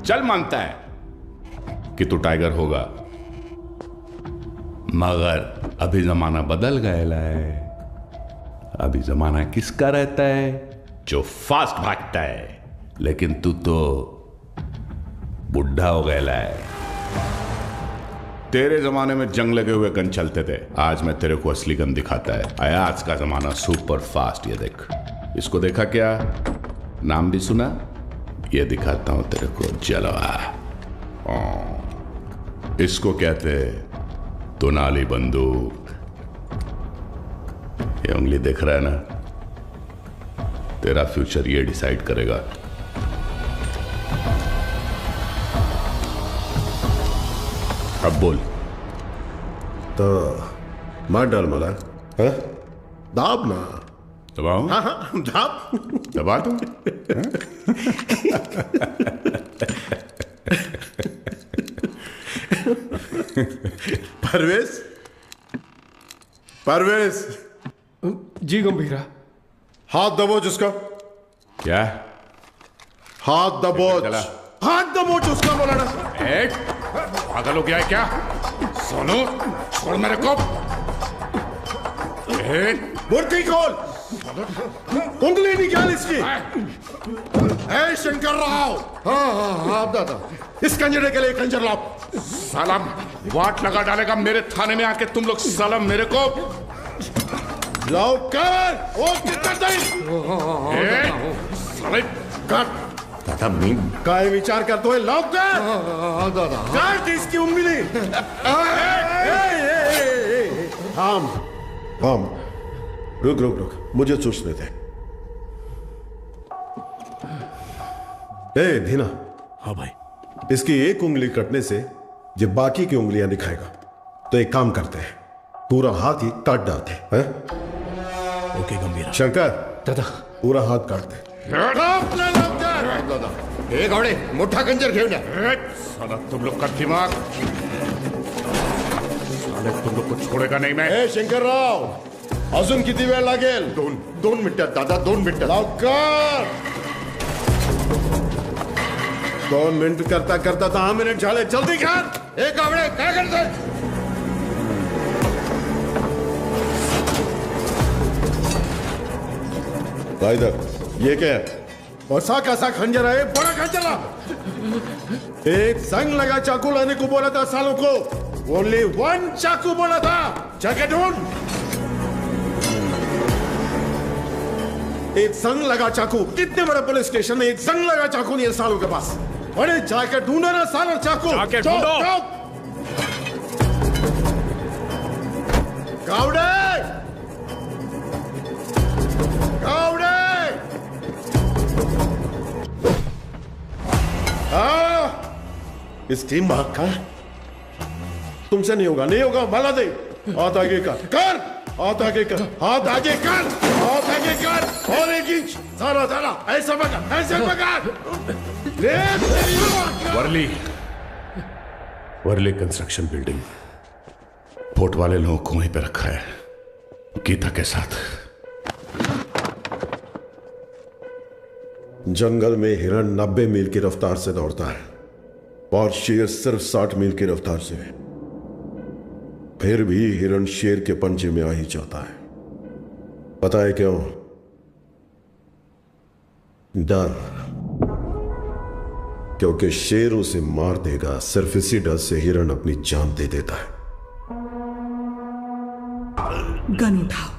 चल मानता है कि तू टाइगर होगा, मगर अभी जमाना बदल गया है। अभी जमाना किसका रहता है? जो फास्ट भागता है। लेकिन तू तो बुढ़ा हो गया है। तेरे जमाने में जंग लगे हुए गन चलते थे, आज मैं तेरे को असली गन दिखाता है। आया आज का जमाना सुपर फास्ट। ये देख, इसको देखा क्या? नाम भी सुना? ये दिखाता हूं तेरे को जलवा। इसको कहते दुनाली बंदूक। ये उंगली देख रहा है ना? तेरा फ्यूचर ये डिसाइड करेगा। अब बोल। तो मार डाल मला। हाँ? दाब ना। दबाऊं? हाँ हाँ दाब। दबा दूं? परवेश, परवेश। जी गंभीरा। हाथ दबोच उसका। क्या? हाथ दबोच। हाथ दबोच उसका बोला ना। पागल हो गया है क्या? सोनू छोड़ मेरे को। मुर्गी खोल। उंगली निकाल इसकी। शंकर राव। हाँ हाँ हाँ दादा, इस कंजरे के लिए कंजर लाओ। साला वाट लगा डालेगा मेरे थाने में आके तुम लोग। साला मेरे को लाओ कर। ओ कितना साले कट दादा मी काय विचार करतोय लवकर दादा काट इसकी उंगली हम रुक रुक रुक मुझे सोचने दे ए धीना। हाँ भाई। इसकी एक उंगली कटने से जब बाकी की उंगलियां दिखाएगा तो एक काम करते हैं पूरा हाथ ही काट डालते हैं। ओके गंभीरा। शंकर दादा पूरा हाथ काट दे। हे गावडे मोठा गंजर घेऊन या। साला तुम लोग का दिमाग साले तुम लोग को छोड़ेगा नहीं मैं। शंकरराव अजून किती वेळ लागेल? दोन मिनिटात दादा 2 मिनिटं लवकर 2 मिनिट करता करता 10 मिनिट झाले जल्दी कर। हे गावडे काय करतोय? इधर ये क्या है? ऐसा कैसा खंजर है? बड़ा खंजर। एक संग लगा चाकू लाने को बोला था सालों को। ओनली 1 चाकू बोला था। जाके ढूंढ। एक संग लगा चाकू। कितने बड़े पुलिस स्टेशन में एक संग लगा चाकू नहीं है सालों के पास। अरे जाके ढूंढो ना सालों चाकू। जाके ढूंढो। गावड़े गावड़े इस टीम भाग का तुमसे नहीं होगा नहीं होगा भला दे। हाथ आगे कर हाथ आगे कर हाथ आगे कर हाथ आगे कर और 1 इंच सारा सारा ऐसा पकड़ वर्ली कंस्ट्रक्शन बिल्डिंग पोर्ट वाले लोगों को वहीं पे रखा है गीता के साथ। जंगल में हिरण 90 मील की रफ्तार से दौड़ता है और शेर सिर्फ 60 मील की रफ्तार से। फिर भी हिरण शेर के पंजे में आ ही जाता है। पता है क्यों? डर। क्योंकि शेर उसे मार देगा। सिर्फ इसी डर से हिरण अपनी जान दे देता है। गन उठाओ।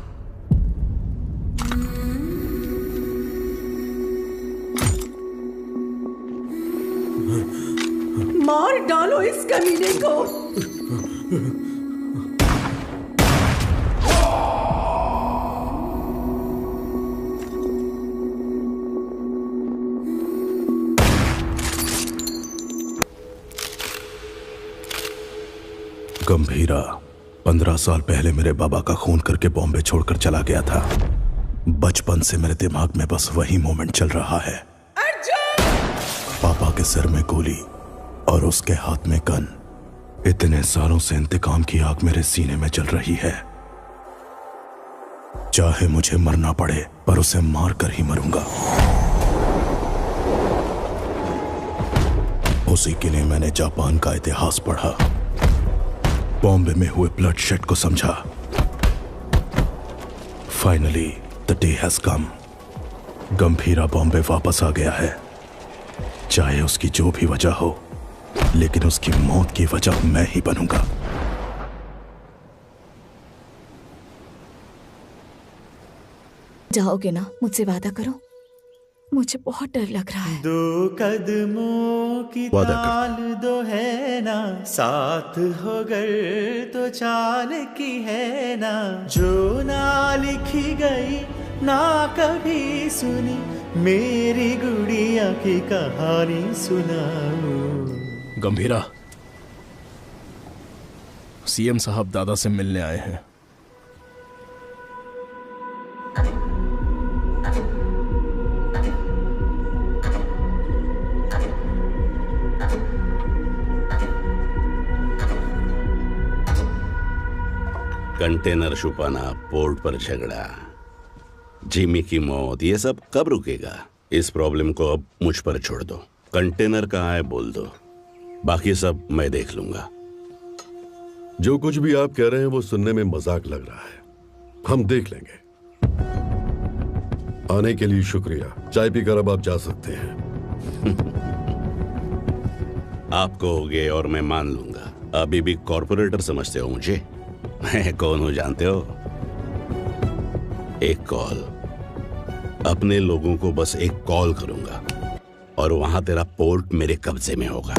मार डालो इस कमीने को। गंभीरा 15 साल पहले मेरे बाबा का खून करके बॉम्बे छोड़कर चला गया था। बचपन से मेरे दिमाग में बस वही मोमेंट चल रहा है। पापा के सिर में गोली और उसके हाथ में गन। इतने सालों से इंतकाम की आग मेरे सीने में जल रही है। चाहे मुझे मरना पड़े पर उसे मार कर ही मरूंगा। उसी के लिए मैंने जापान का इतिहास पढ़ा, बॉम्बे में हुए ब्लडशेड को समझा। Finally the day has come. Gambhira Bombay वापस आ गया है। चाहे उसकी जो भी वजह हो, लेकिन उसकी मौत की वजह मैं ही बनूंगा। जाओगे ना? मुझसे वादा करो। मुझे बहुत डर लग रहा है। 2 कदमों की ताल दो है ना, साथ हो गर तो चाल की है ना, जो ना लिखी गई ना कभी सुनी, मेरी गुड़िया की कहानी सुनाओ। गंभीरा, सीएम साहब दादा से मिलने आए हैं। कंटेनर छुपाना, पोर्ट पर झगड़ा, जिमी की मौत, ये सब कब रुकेगा? इस प्रॉब्लम को अब मुझ पर छोड़ दो। कंटेनर कहाँ है बोल दो, बाकी सब मैं देख लूंगा। जो कुछ भी आप कह रहे हैं वो सुनने में मजाक लग रहा है, हम देख लेंगे। आने के लिए शुक्रिया। चाय पीकर अब आप जा सकते हैं। आप कहोगे और मैं मान लूंगा। अभी भी कॉर्पोरेटर समझते हो मुझे? मैं कौन हूं जानते हो? एक कॉल, अपने लोगों को बस एक कॉल करूंगा और वहां तेरा पोर्ट मेरे कब्जे में होगा।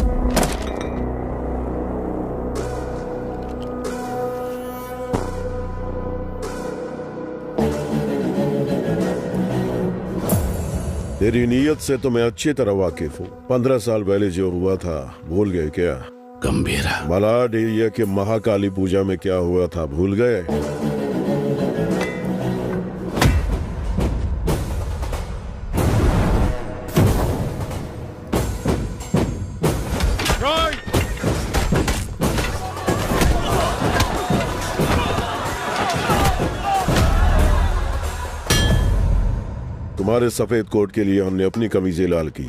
तेरी नीयत से तो मैं अच्छी तरह वाकिफ हूँ। 15 साल पहले जो हुआ था भूल गए क्या? गंभीरा। मलाड एरिया के महाकाली पूजा में क्या हुआ था भूल गए? तुम्हारे सफेद कोट के लिए हमने अपनी कमीजें लाल की।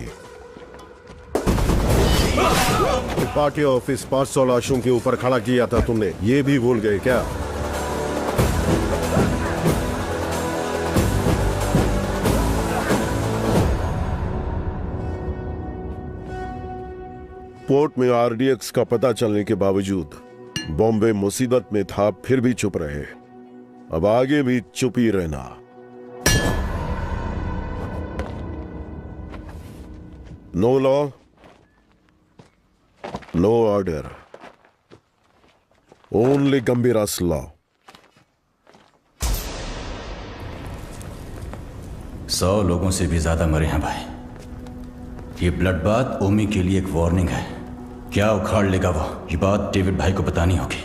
पार्टी ऑफिस 500 लाशों के ऊपर खड़ा किया था तुमने, ये भी भूल गए क्या? पोर्ट में आरडीएक्स का पता चलने के बावजूद बॉम्बे मुसीबत में था, फिर भी चुप रहे। अब आगे भी चुप ही रहना। No law, no order. Only Gambhira's law. 100 लोगों से भी ज्यादा मरे हैं भाई। ये ब्लड बाथ ओमी के लिए एक वार्निंग है। क्या उखाड़ लेगा वो, ये बात डेविड भाई को बतानी होगी।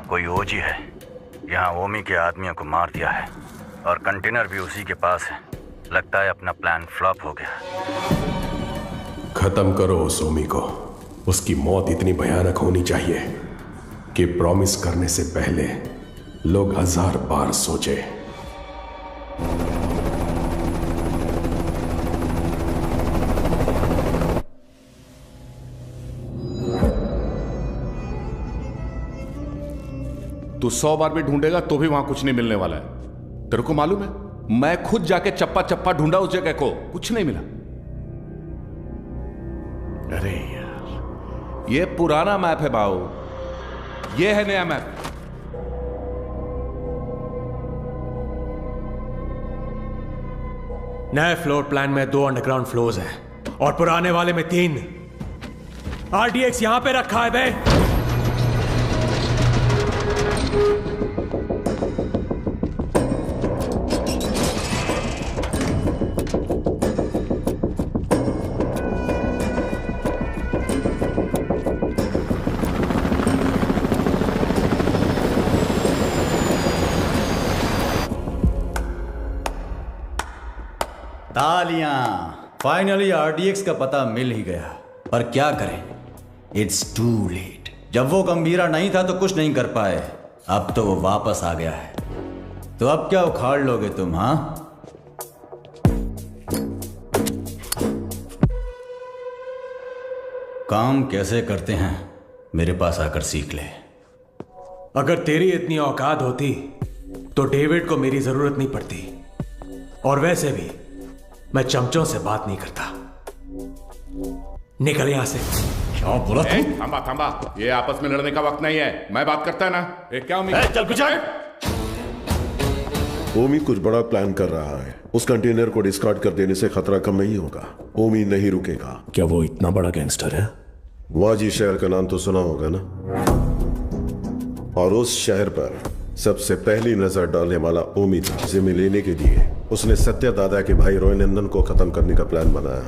कोई ओजी है यहाँ ओमी के आदमियों को मार दिया है और कंटेनर भी उसी के पास है। लगता है अपना प्लान फ्लॉप हो गया। खत्म करो उस ओमी को। उसकी मौत इतनी भयानक होनी चाहिए कि प्रॉमिस करने से पहले लोग 1000 बार सोचे। तू 100 बार भी ढूंढेगा तो भी वहां कुछ नहीं मिलने वाला है। तेरे को मालूम है, मैं खुद जाके चप्पा चप्पा ढूंढा उस जगह को, कुछ नहीं मिला। अरे यार, ये पुराना मैप है बाऊ, ये है नया मैप। नए फ्लोर प्लान में 2 अंडरग्राउंड फ्लोर्स हैं और पुराने वाले में 3। आरडीएक्स यहां पे रखा है बे। तालियां, फाइनली आरडीएक्स का पता मिल ही गया। पर क्या करें, इट्स टू लेट। जब वो गंभीरा नहीं था तो कुछ नहीं कर पाए, अब तो वो वापस आ गया है। तो अब क्या उखाड़ लोगे तुम? हाँ, काम कैसे करते हैं मेरे पास आकर सीख ले। अगर तेरी इतनी औकात होती तो डेविड को मेरी जरूरत नहीं पड़ती। और वैसे भी मैं चमचों से बात नहीं करता। निकल यहां से। क्या बोला तू? थांबा थांबा, ये आपस में लड़ने का वक्त नहीं है। मैं बात करता है ना। क्या चल कुछ ओमी कुछ बड़ा प्लान कर रहा है। उस कंटेनर को डिस्कार्ड कर देने से खतरा कम नहीं होगा। ओमी नहीं रुकेगा। क्या वो इतना बड़ा गैंगस्टर है? वाजी शहर का नाम तो सुना होगा ना। और उस शहर पर सबसे पहली नजर डालने वाला ओमी था। जिम्मे लेने के लिए उसने सत्या दादा के भाई रॉय नंदन को खत्म करने का प्लान बनाया।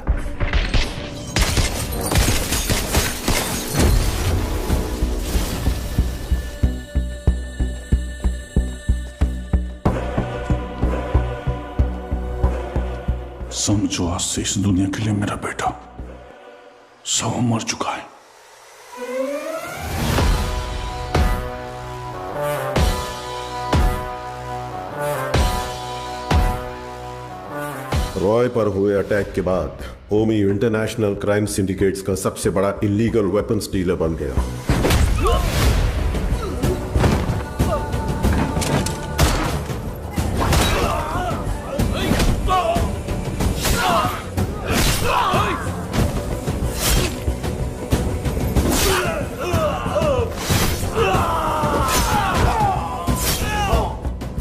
समझो, आज से इस दुनिया के लिए मेरा बेटा 100 मर चुका है। रॉय पर हुए अटैक के बाद ओमी इंटरनेशनल क्राइम सिंडिकेट्स का सबसे बड़ा इलीगल वेपन्स डीलर बन गया।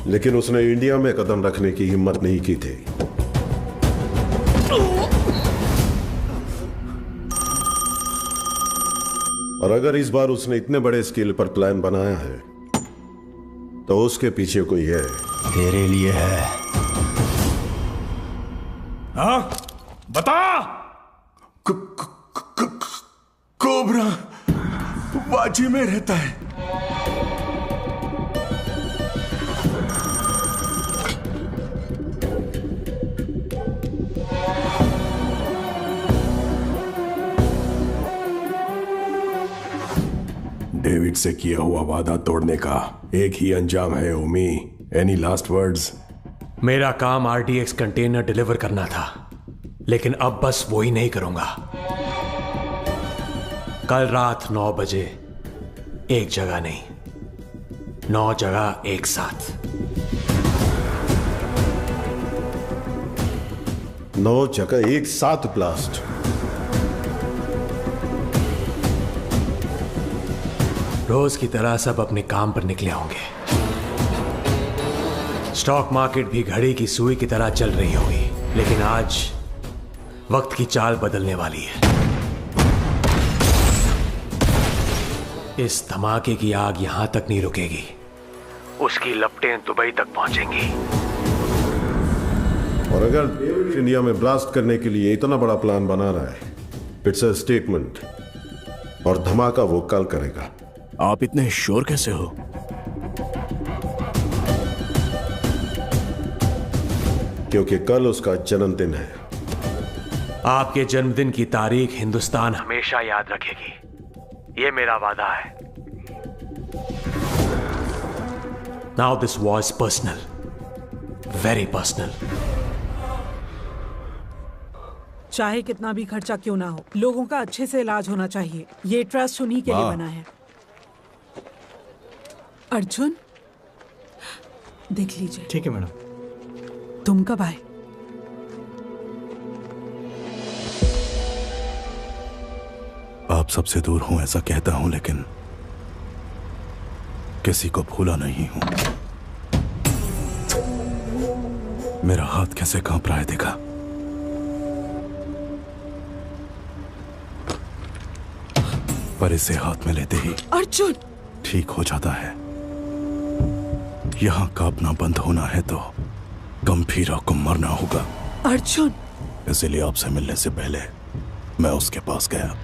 लेकिन उसने इंडिया में कदम रखने की हिम्मत नहीं की थी। और अगर इस बार उसने इतने बड़े स्केल पर प्लान बनाया है तो उसके पीछे कोई है। तेरे लिए है। हाँ बता। कोबरा बाजी में रहता है। डेविड से किया हुआ वादा तोड़ने का एक ही अंजाम है ओमी। Any last words? मेरा काम RDX कंटेनर डिलीवर करना था, लेकिन अब बस वो ही नहीं करूंगा। कल रात 9 बजे एक जगह नहीं, 9 जगह एक साथ। 9 जगह एक साथ ब्लास्ट। रोज की तरह सब अपने काम पर निकले होंगे। स्टॉक मार्केट भी घड़ी की सुई की तरह चल रही होगी, लेकिन आज वक्त की चाल बदलने वाली है। इस धमाके की आग यहां तक नहीं रुकेगी, उसकी लपटें दुबई तक पहुंचेंगी। और अगर इंडिया में ब्लास्ट करने के लिए इतना बड़ा प्लान बना रहा है, इट्स अ स्टेटमेंट, और धमाका वो कल करेगा। आप इतने श्योर कैसे हो? क्योंकि कल उसका जन्मदिन है। आपके जन्मदिन की तारीख हिंदुस्तान हमेशा याद रखेगी, ये मेरा वादा है। Now this was personal, very personal. चाहे कितना भी खर्चा क्यों ना हो, लोगों का अच्छे से इलाज होना चाहिए। ये ट्रस्ट उन्हीं के लिए बना है। अर्जुन, देख लीजिए। ठीक है मैडम। तुम कब आए? आप सबसे दूर हूं ऐसा कहता हूं, लेकिन किसी को भूला नहीं हूं। मेरा हाथ कैसे कांप रहा है देखा? पर इसे हाथ में लेते ही अर्जुन ठीक हो जाता है। यहां कांपना बंद होना है तो गंभीरा को मरना होगा। अर्जुन, इसलिए आपसे मिलने से पहले मैं उसके पास गया।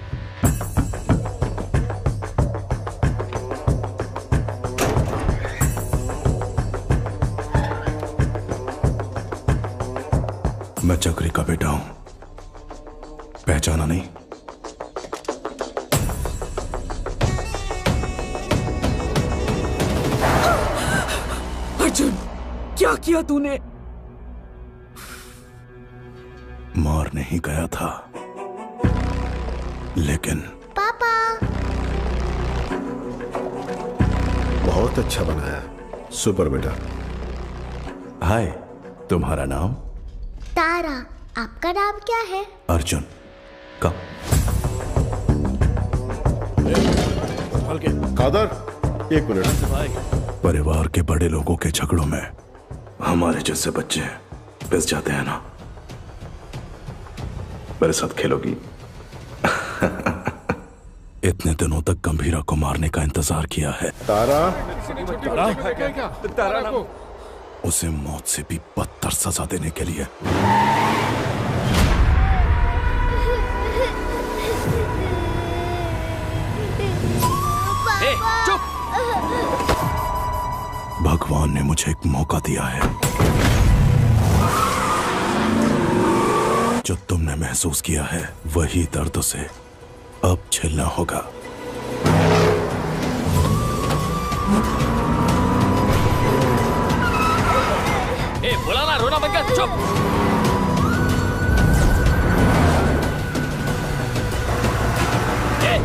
मैं चक्री का बेटा हूं, पहचाना नहीं? अर्जुन, क्या किया तूने? मार नहीं गया था, लेकिन पापा। बहुत अच्छा बनाया, सुपर बेटा। हाय, तुम्हारा नाम? तारा। आपका नाम क्या है? अर्जुन। कब? कादर, 1 मिनट। परिवार के बड़े लोगों के झगड़ों में हमारे जैसे बच्चे पिस जाते हैं ना। मेरे साथ खेलोगी? इतने दिनों तक गंभीरा को मारने का इंतजार किया है। तारा, तारा उसे मौत से भी बदतर सजा देने के लिए। चुप! भगवान ने मुझे एक मौका दिया है। जो तुमने महसूस किया है वही दर्द उसे अब झेलना होगा। बोला ना, रोना बंद कर। चुप!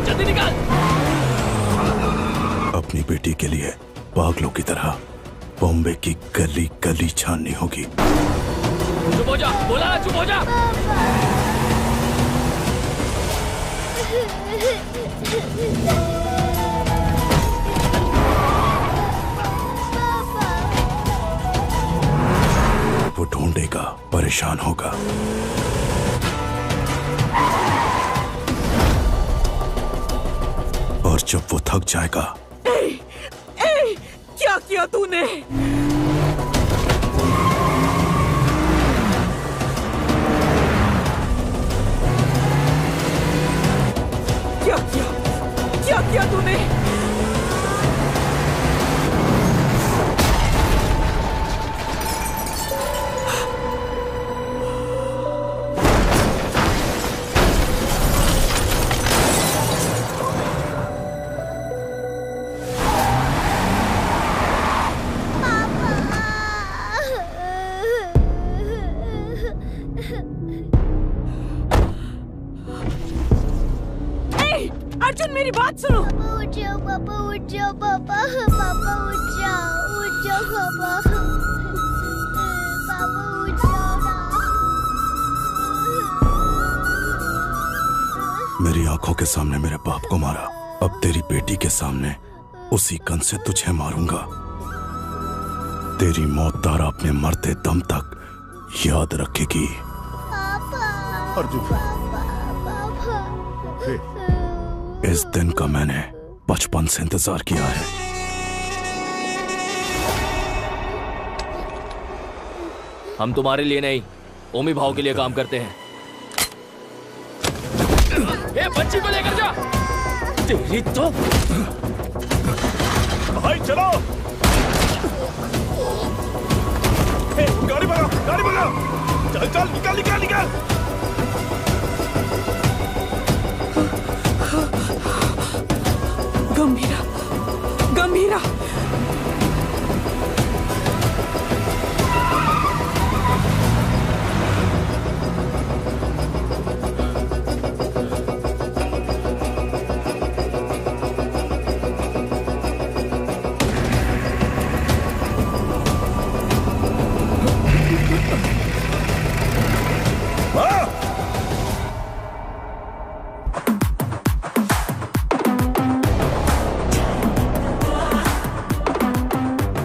जल्दी निकाल। अपनी बेटी के लिए पागलों की तरह बॉम्बे की गली गली छाननी होगी। चुप हो जा, बोला ना, चुप हो जा। वो ढूंढेगा, परेशान होगा। और जब वो थक जाएगा। क्या किया तूने? क्या किया तूने? अर्जुन मेरी बात सुनो। उठ जाओ पापा, उठ जाओ पापा, पापा उठ जाओ पापा, पापा उठ जाओ ना। मेरी आंखों के सामने मेरे बाप को मारा, अब तेरी बेटी के सामने उसी गन से तुझे मारूंगा। तेरी मौत तारा अपने मरते दम तक याद रखेगी। अर्जुन इस दिन का मैंने बचपन से इंतजार किया है। हम तुम्हारे लिए नहीं, ओमी भाव के लिए काम करते हैं। ए, बच्ची को लेकर जा। तेरी तो भाई चलो। ए, गाड़ी भगाओ, गाड़ी भगाओ। चल चल, निकल निकल निकल। गंभीरा, गंभीरा।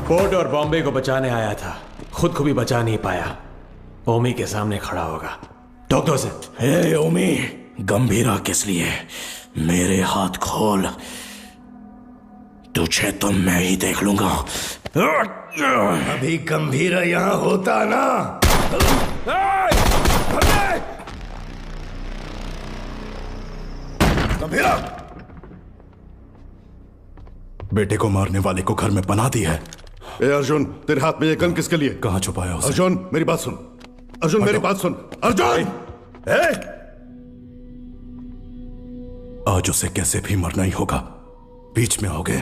पोर्ट और बॉम्बे को बचाने आया था, खुद को भी बचा नहीं पाया। ओमी के सामने खड़ा होगा। ठोक दो उसे। हे ओमी, गंभीरा किस लिए? मेरे हाथ खोल, तुझे तो मैं ही देख लूंगा। अभी गंभीरा यहाँ होता ना। गंभीरा, बेटे को मारने वाले को घर में बना दी है। ए अर्जुन, तेरे हाथ में ये गन किसके लिए? कहाँ छुपाया उसे? अर्जुन मेरी बात सुन, अर्जुन मेरी बात सुन, अर्जुन। आज उसे कैसे भी मरना ही होगा। बीच में आओगे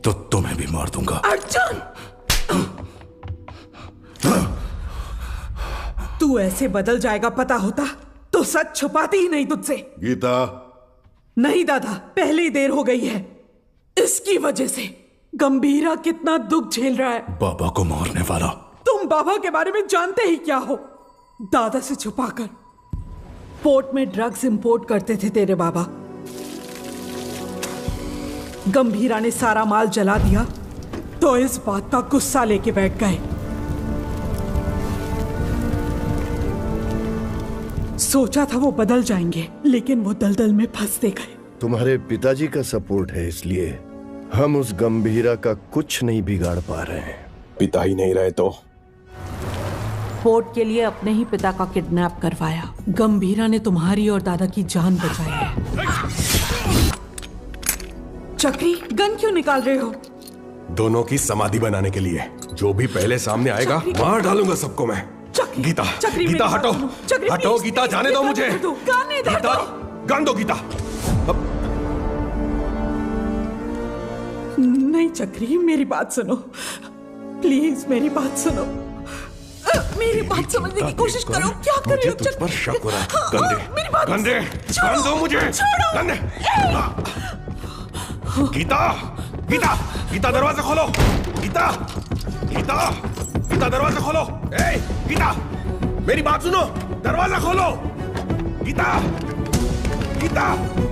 तो तुम्हें भी मार दूंगा। अर्जुन, तू ऐसे बदल जाएगा पता होता तो सच छुपाती ही नहीं तुझसे। गीता। नहीं दादा, पहले ही देर हो गई है। इसकी वजह से गंभीरा कितना दुख झेल रहा है। बाबा को मारने वाला। तुम बाबा के बारे में जानते ही क्या हो? दादा से छुपाकर पोर्ट में ड्रग्स इंपोर्ट करते थे तेरे बाबा। गंभीरा ने सारा माल जला दिया तो इस बात का गुस्सा लेके बैठ गए। सोचा था वो बदल जाएंगे, लेकिन वो दलदल में फंसते गए। तुम्हारे पिताजी का सपोर्ट है, इसलिए हम उस गंभीरा का कुछ नहीं बिगाड़ पा रहे हैं। पिता ही नहीं रहे तो? पोर्ट के लिए अपने ही पिता का किडनैप करवाया। गंभीरा ने तुम्हारी और दादा की जान बचाई है। चक्री, गन क्यों निकाल रहे हो? दोनों की समाधि बनाने के लिए। जो भी पहले सामने आएगा मार डालूंगा सबको मैं। गीता, गीता हटो, हटो गीता, जाने दो मुझे। गीता, गन दो गीता। नहीं चक्री, मेरी बात सुनो प्लीज, मेरी बात सुनो। मेरी बात समझने की कोशिश करो। क्या कर रहे हो? तुझ पर शक हो रहा है। गंदे, गन दो मुझे। गंदे। गीता, गीता, गीता दरवाजा खोलो। गीता, गीता, गीता दरवाजा खोलो। ए, गीता, मेरी बात सुनो, दरवाजा खोलो। गीता, गीता,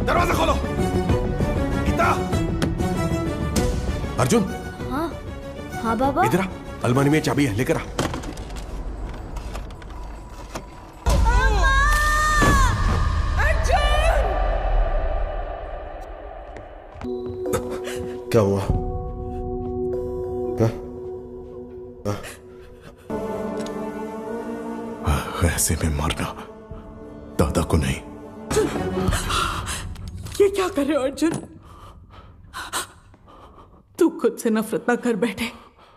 दरवाजा खोलो। गीता। अर्जुन। हाँ, हाँ बाबा। इधर आ, अलमारी में चाबी है, लेकर आ। क्या हुआ? ऐसे में मारना दादा को नहीं। ये क्या कर रहे हो अर्जुन? तू खुद से नफरत न कर बैठे,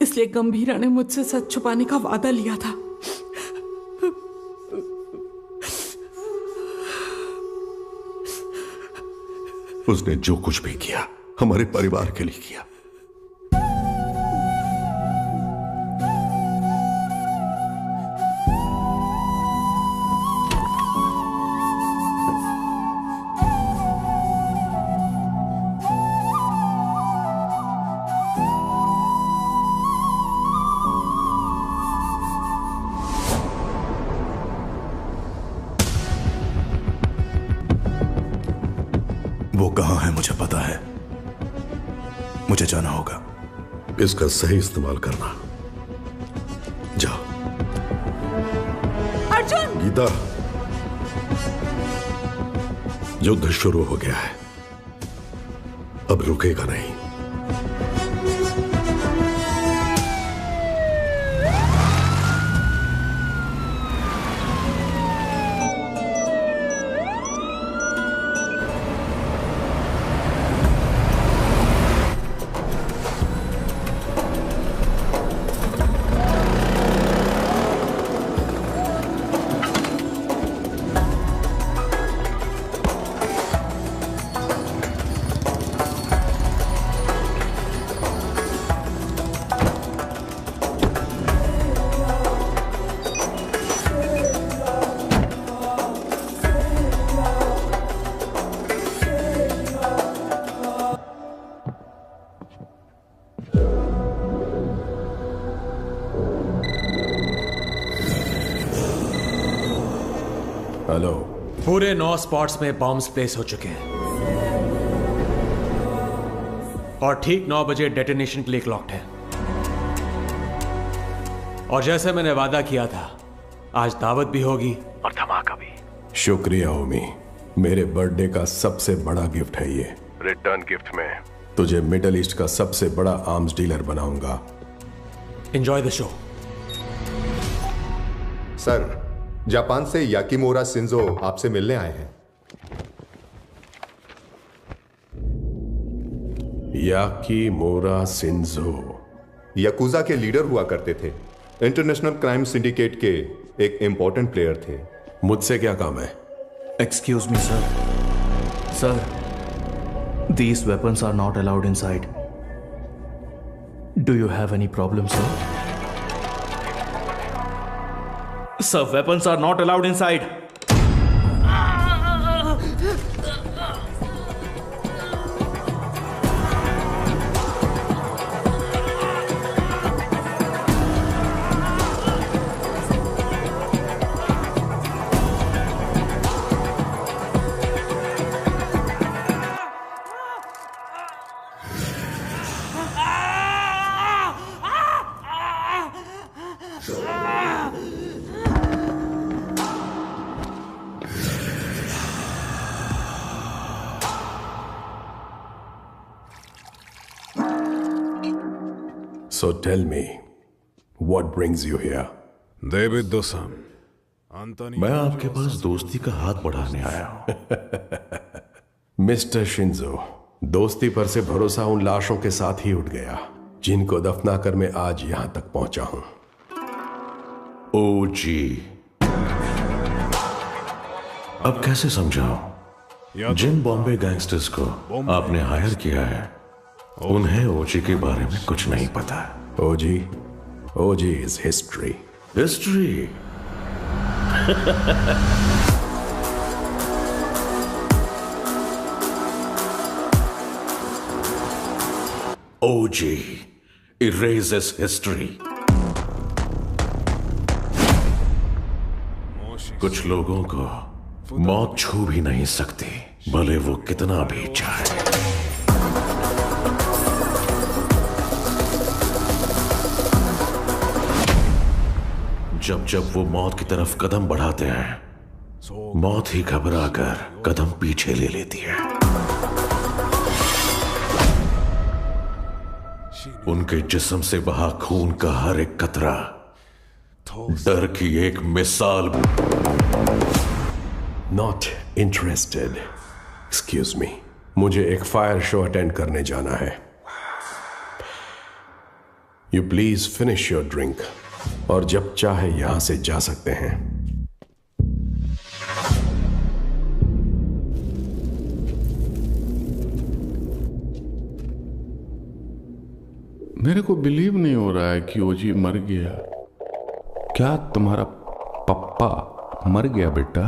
इसलिए गंभीरा ने मुझसे सच छुपाने का वादा लिया था। उसने जो कुछ भी किया हमारे परिवार के लिए किया। वो कहां है मुझे पता है। मुझे जाना होगा। इसका सही इस्तेमाल करना। जाओ। अर्जुन! गीता, युद्ध शुरू हो गया है, अब रुकेगा नहीं। हेलो। पूरे 9 स्पॉट्स में बॉम्ब्स प्लेस हो चुके हैं और ठीक 9 बजे डेटोनेशन के लिए क्लॉक्ड है। और जैसे मैंने वादा किया था, आज दावत भी होगी और धमाका भी। शुक्रिया ओमी, मेरे बर्थडे का सबसे बड़ा गिफ्ट है ये। रिटर्न गिफ्ट में तुझे मिडिल ईस्ट का सबसे बड़ा आर्म्स डीलर बनाऊंगा। Enjoy the show. Sir, Japan से याकीमोरा शिंजो आपसे मिलने आए हैं। याकीमोरा शिंजो याकुजा के लीडर हुआ करते थे। इंटरनेशनल क्राइम सिंडिकेट के एक इंपॉर्टेंट प्लेयर थे। मुझसे क्या काम है? Excuse me sir. Sir, these weapons are not allowed inside. Do you have any problem, sir? Sir, weapons are not allowed inside. So tell me, what brings you here? देविद-san, मैं आपके पास दोस्ती का हाथ बढ़ाने आया हूं। मिस्टर शिंजो, दोस्ती पर से भरोसा उन लाशों के साथ ही उठ गया जिनको दफनाकर मैं आज यहां तक पहुंचा हूं। ओजी, अब कैसे समझाऊं? जिन बॉम्बे गैंगस्टर्स को आपने हायर किया है, उन्हें ओजी के बारे में कुछ नहीं पता। OG is history. History? OG erases history. कुछ लोगों को मौत छू भी नहीं सकती, भले वो कितना भी चाहे। जब जब वो मौत की तरफ कदम बढ़ाते हैं, मौत ही घबरा कर कदम पीछे ले लेती है। उनके जिस्म से बहा खून का हर एक कतरा डर की एक मिसाल। Not interested. एक्सक्यूज मी, मुझे एक फायर शो अटेंड करने जाना है। You please finish your drink और जब चाहे यहां से जा सकते हैं। मेरे को बिलीव नहीं हो रहा है कि ओजी मर गया। क्या तुम्हारा पप्पा मर गया बेटा?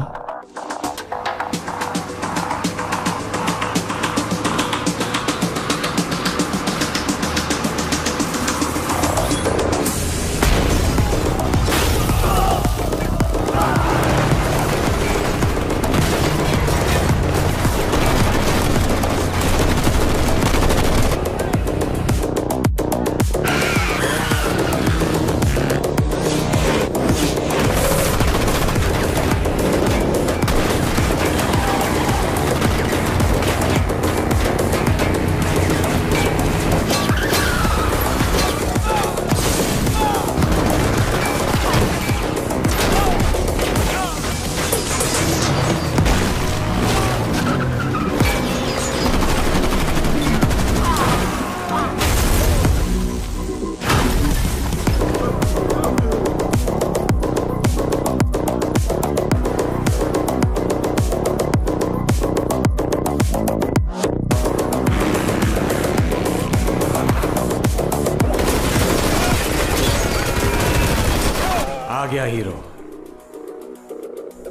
आ गया हीरो,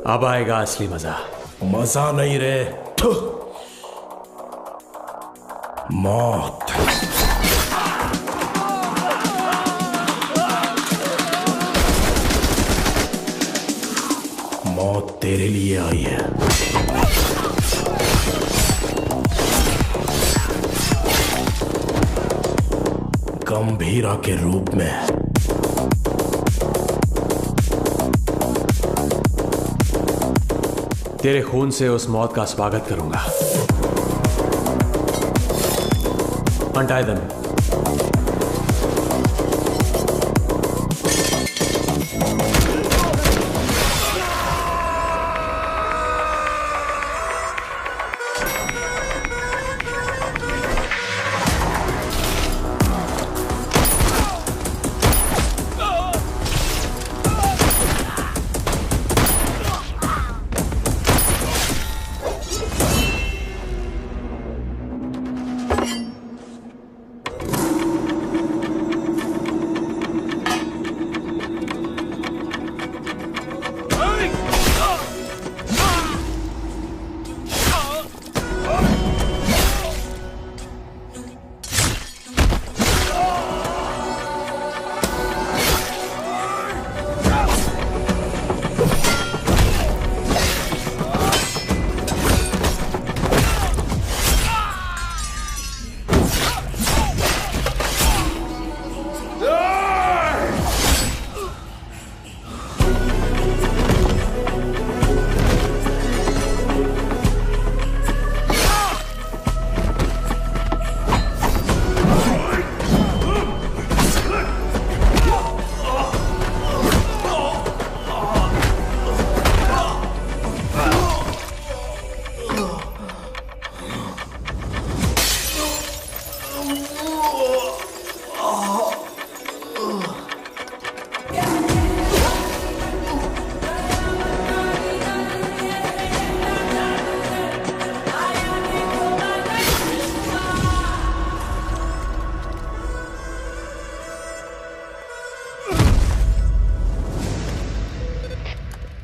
अब आएगा असली मजा। मजा नहीं रे, मौत। मौत तेरे लिए आई है। गंभीरा के रूप में। तेरे खून से उस मौत का स्वागत करूंगा। Untie them.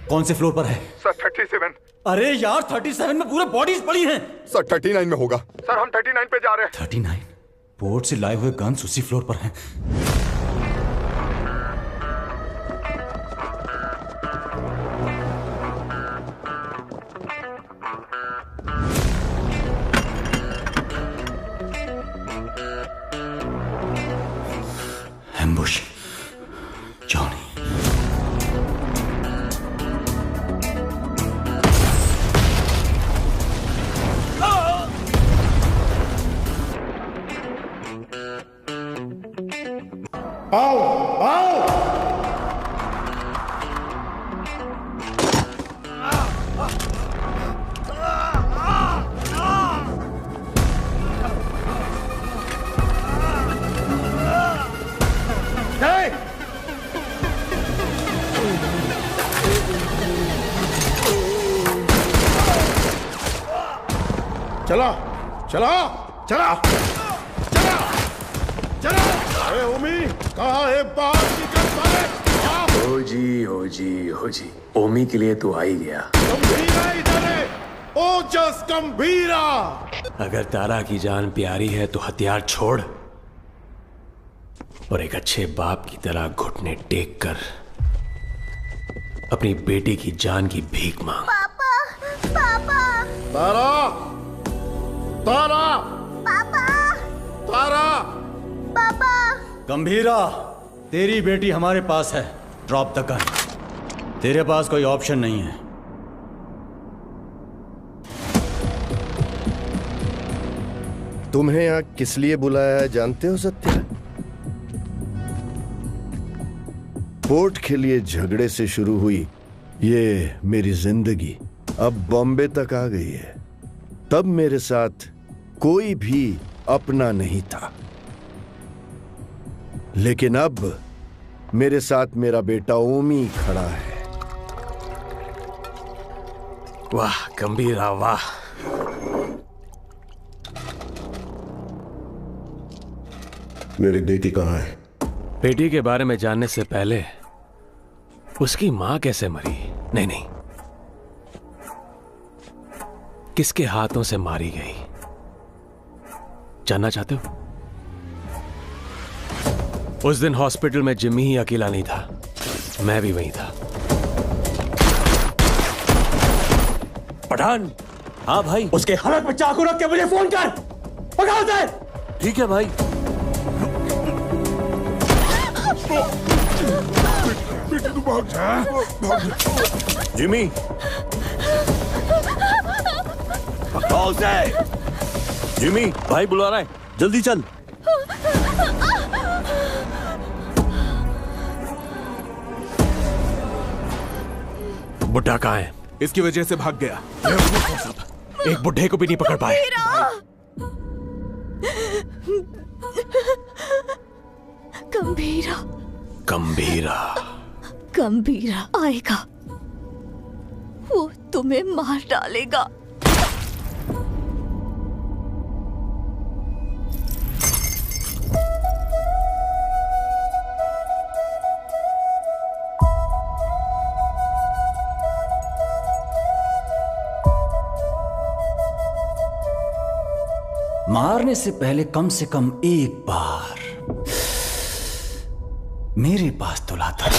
कौन से फ्लोर पर है? सर 37। अरे यार 37 में पूरे बॉडीज पड़ी हैं। सर 39 में होगा। सर हम 39 पे जा रहे हैं। 39? पोर्ट से लाए हुए गन्स उसी फ्लोर पर हैं। एम्बुश। जॉनी। आओ आओ। चला चला चला चला चला। अरे ओमी कहाँ है? बाहर निकल साले। हो जी ओमी के लिए तो आ ही गया। गंभीरा इधर है। ओजस गंभीरा। अगर तारा की जान प्यारी है तो हथियार छोड़ और एक अच्छे बाप की तरह घुटने टेक कर अपनी बेटी की जान की भीख मांग। पापा पापा तारा तारा पापा तारा पापा। गंभीरा, तेरी बेटी हमारे पास है। Drop the gun. तेरे पास कोई ऑप्शन नहीं है। तुम्हें यहाँ किस लिए बुलाया है जानते हो सत्या? पोर्ट के लिए झगड़े से शुरू हुई ये मेरी जिंदगी अब बॉम्बे तक आ गई है। तब मेरे साथ कोई भी अपना नहीं था, लेकिन अब मेरे साथ मेरा बेटा ओमी खड़ा है। वाह गंभीरा वाह। मेरी बेटी कहाँ है? बेटी के बारे में जानने से पहले उसकी मां कैसे मरी? नहीं, किसके हाथों से मारी गई जानना चाहते हो? उस दिन हॉस्पिटल में जिम्मी ही अकेला नहीं था, मैं भी वहीं था। पठान। हाँ भाई। उसके हलक में चाकू रख के मुझे फोन कर। पकड़ दे। ठीक है भाई। बेटी तू भाग जा। जिमी जिमी भाई बुला रहा है, जल्दी चल। बुड्ढा कहाँ है? इसकी वजह से भाग गया। एक बुड्ढे को भी नहीं पकड़ पाए। गंभीरा गंभीरा गंभीरा आएगा, वो तुम्हें मार डालेगा। मारने से पहले कम से कम एक बार मेरे पास तो लाता।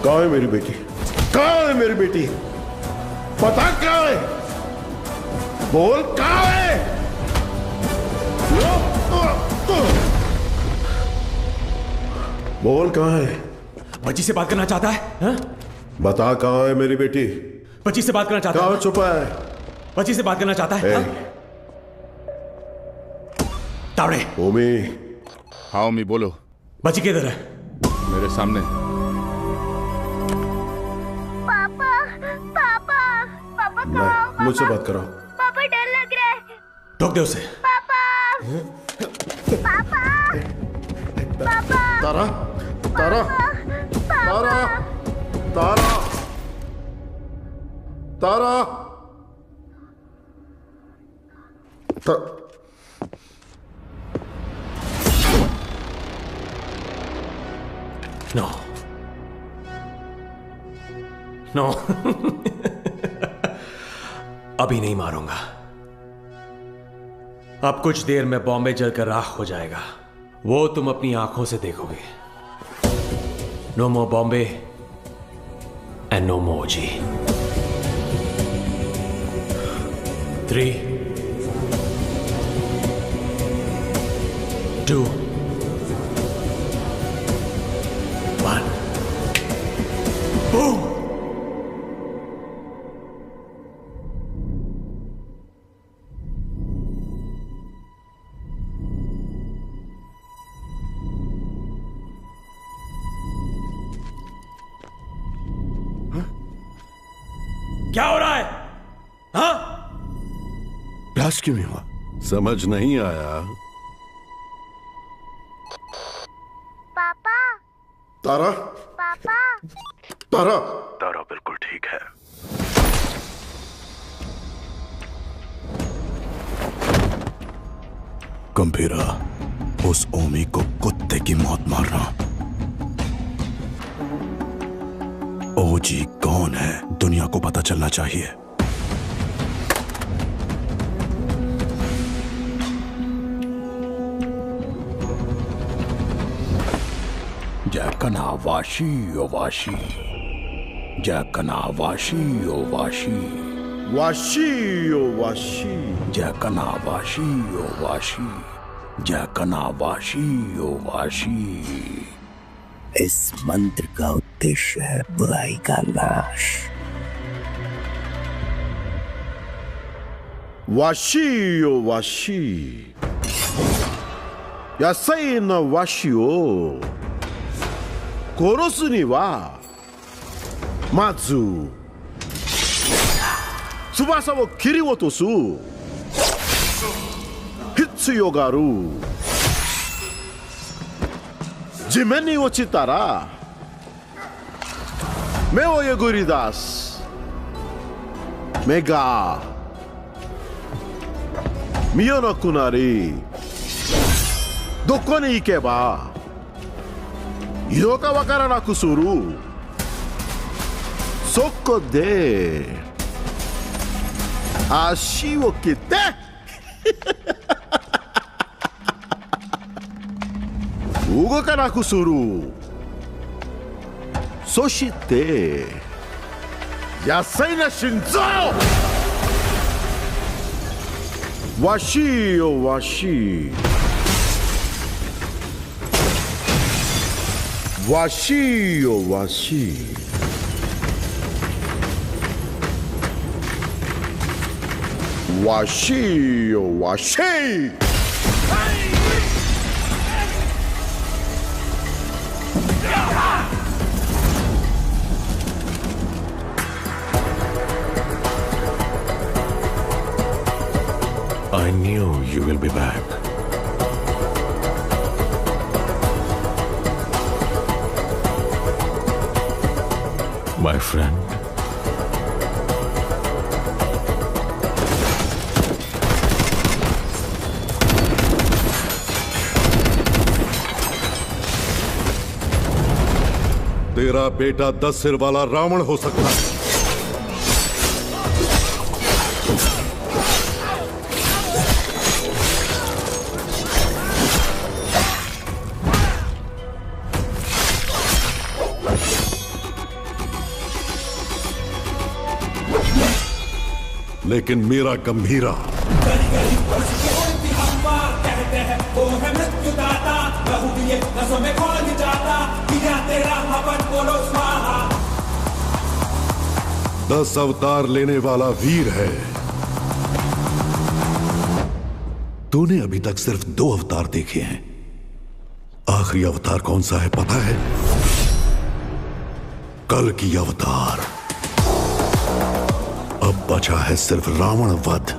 कहाँ है मेरी बेटी? कहाँ है मेरी बेटी? पता कहाँ है? बोल कहाँ है? बोल कहाँ है? बच्ची से बात करना चाहता है? हा? बता कहाँ है मेरी बेटी? बच्ची से बात करना चाहता है? कहाँ छुपा है? बच्ची से बात करना चाहता है? तावड़े। ओमी। हाँ ओमी बोलो। बच्ची किधर है? मेरे सामने। पापा पापा पापा कहाँ? मुझसे बात कराओ। पापा डर लग रहा है। ठोक दे उसे। पापा पापा पापा। तारा तारा तारा तारा तारा नो नो अभी नहीं मारूंगा। अब कुछ देर में बॉम्बे जलकर राख हो जाएगा, वो तुम अपनी आंखों से देखोगे। No more Bombay and no more G. 3, 2, 1 boom. क्या हो रहा है? हाँ? ब्लास्ट क्यों नहीं हुआ? समझ नहीं आया। पापा। तारा? पापा। तारा? तारा बिल्कुल ठीक है। गंभीरा, उस ओमी को कुत्ते की मौत मारना। ओजी कौन है, दुनिया को पता चलना चाहिए। जैकना वाशी ओ वाशी, जैकना वाशी ओ वाशी, वाशी ओ वाशी, जैकना वाशी ओ वाशी, जैकना वाशी ओ वाशी। इस मंत्र का उद्देश्य है बुराई का नाश। वाशी ओ वाशी, यासाई न वाशी ओ कोरोसु नि वा Matsu tsubasa wo kiriwotosu hitsuyo ga aru. 地面に落ちたら目をえぐり出す。目が見えなくなり、どこに行けばいいのかわからなくする。そこで足を切って動かなくする。そして野菜な心臓。わしよわし、わしよわし、わしよわし。I knew you will be back. My friend. तेरा बेटा 10 सिर वाला रावण हो सकता है, लेकिन मेरा गंभीरा दस अवतार लेने वाला वीर है। तूने अभी तक सिर्फ 2 अवतार देखे हैं। आखिरी अवतार कौन सा है पता है? कल की अवतार। अब बचा है सिर्फ रावण वध।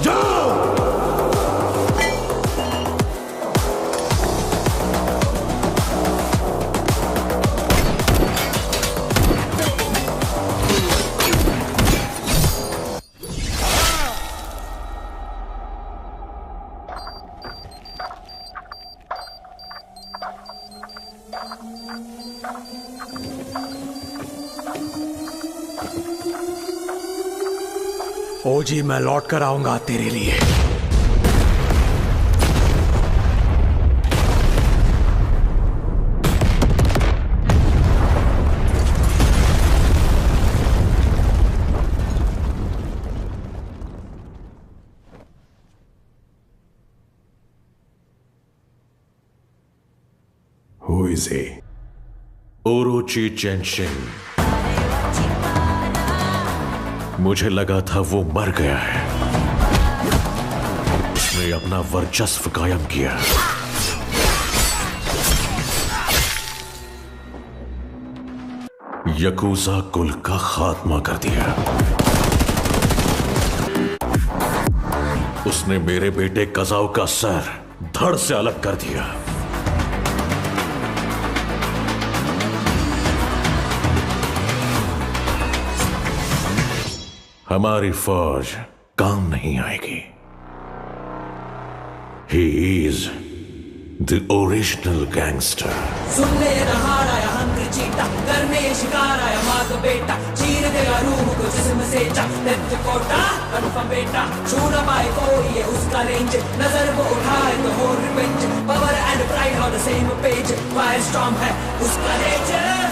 जाओ! ओजी मैं लौट कर आऊंगा तेरे लिए। Who is he? ओरोची चेंशिन। मुझे लगा था वो मर गया है। उसने अपना वर्चस्व कायम किया। यकूजा कुल का खात्मा कर दिया। उसने मेरे बेटे कजाओ का सर धड़ से अलग कर दिया। हमारी फौज काम नहीं आएगी। He is the original gangster. सुन ले दहाड़ आया हंग्री चीता, करने शिकार आया मार दो बेटा, चीर देगा रूह को जिस्म से जा, डेथ कोटा कन्फर्म बेटा, छू ना पाए कोई ये उसका रेंज, नजर वो उठाए तो हो revenge, power and pride on the same page, fire storm है उसका नेचर।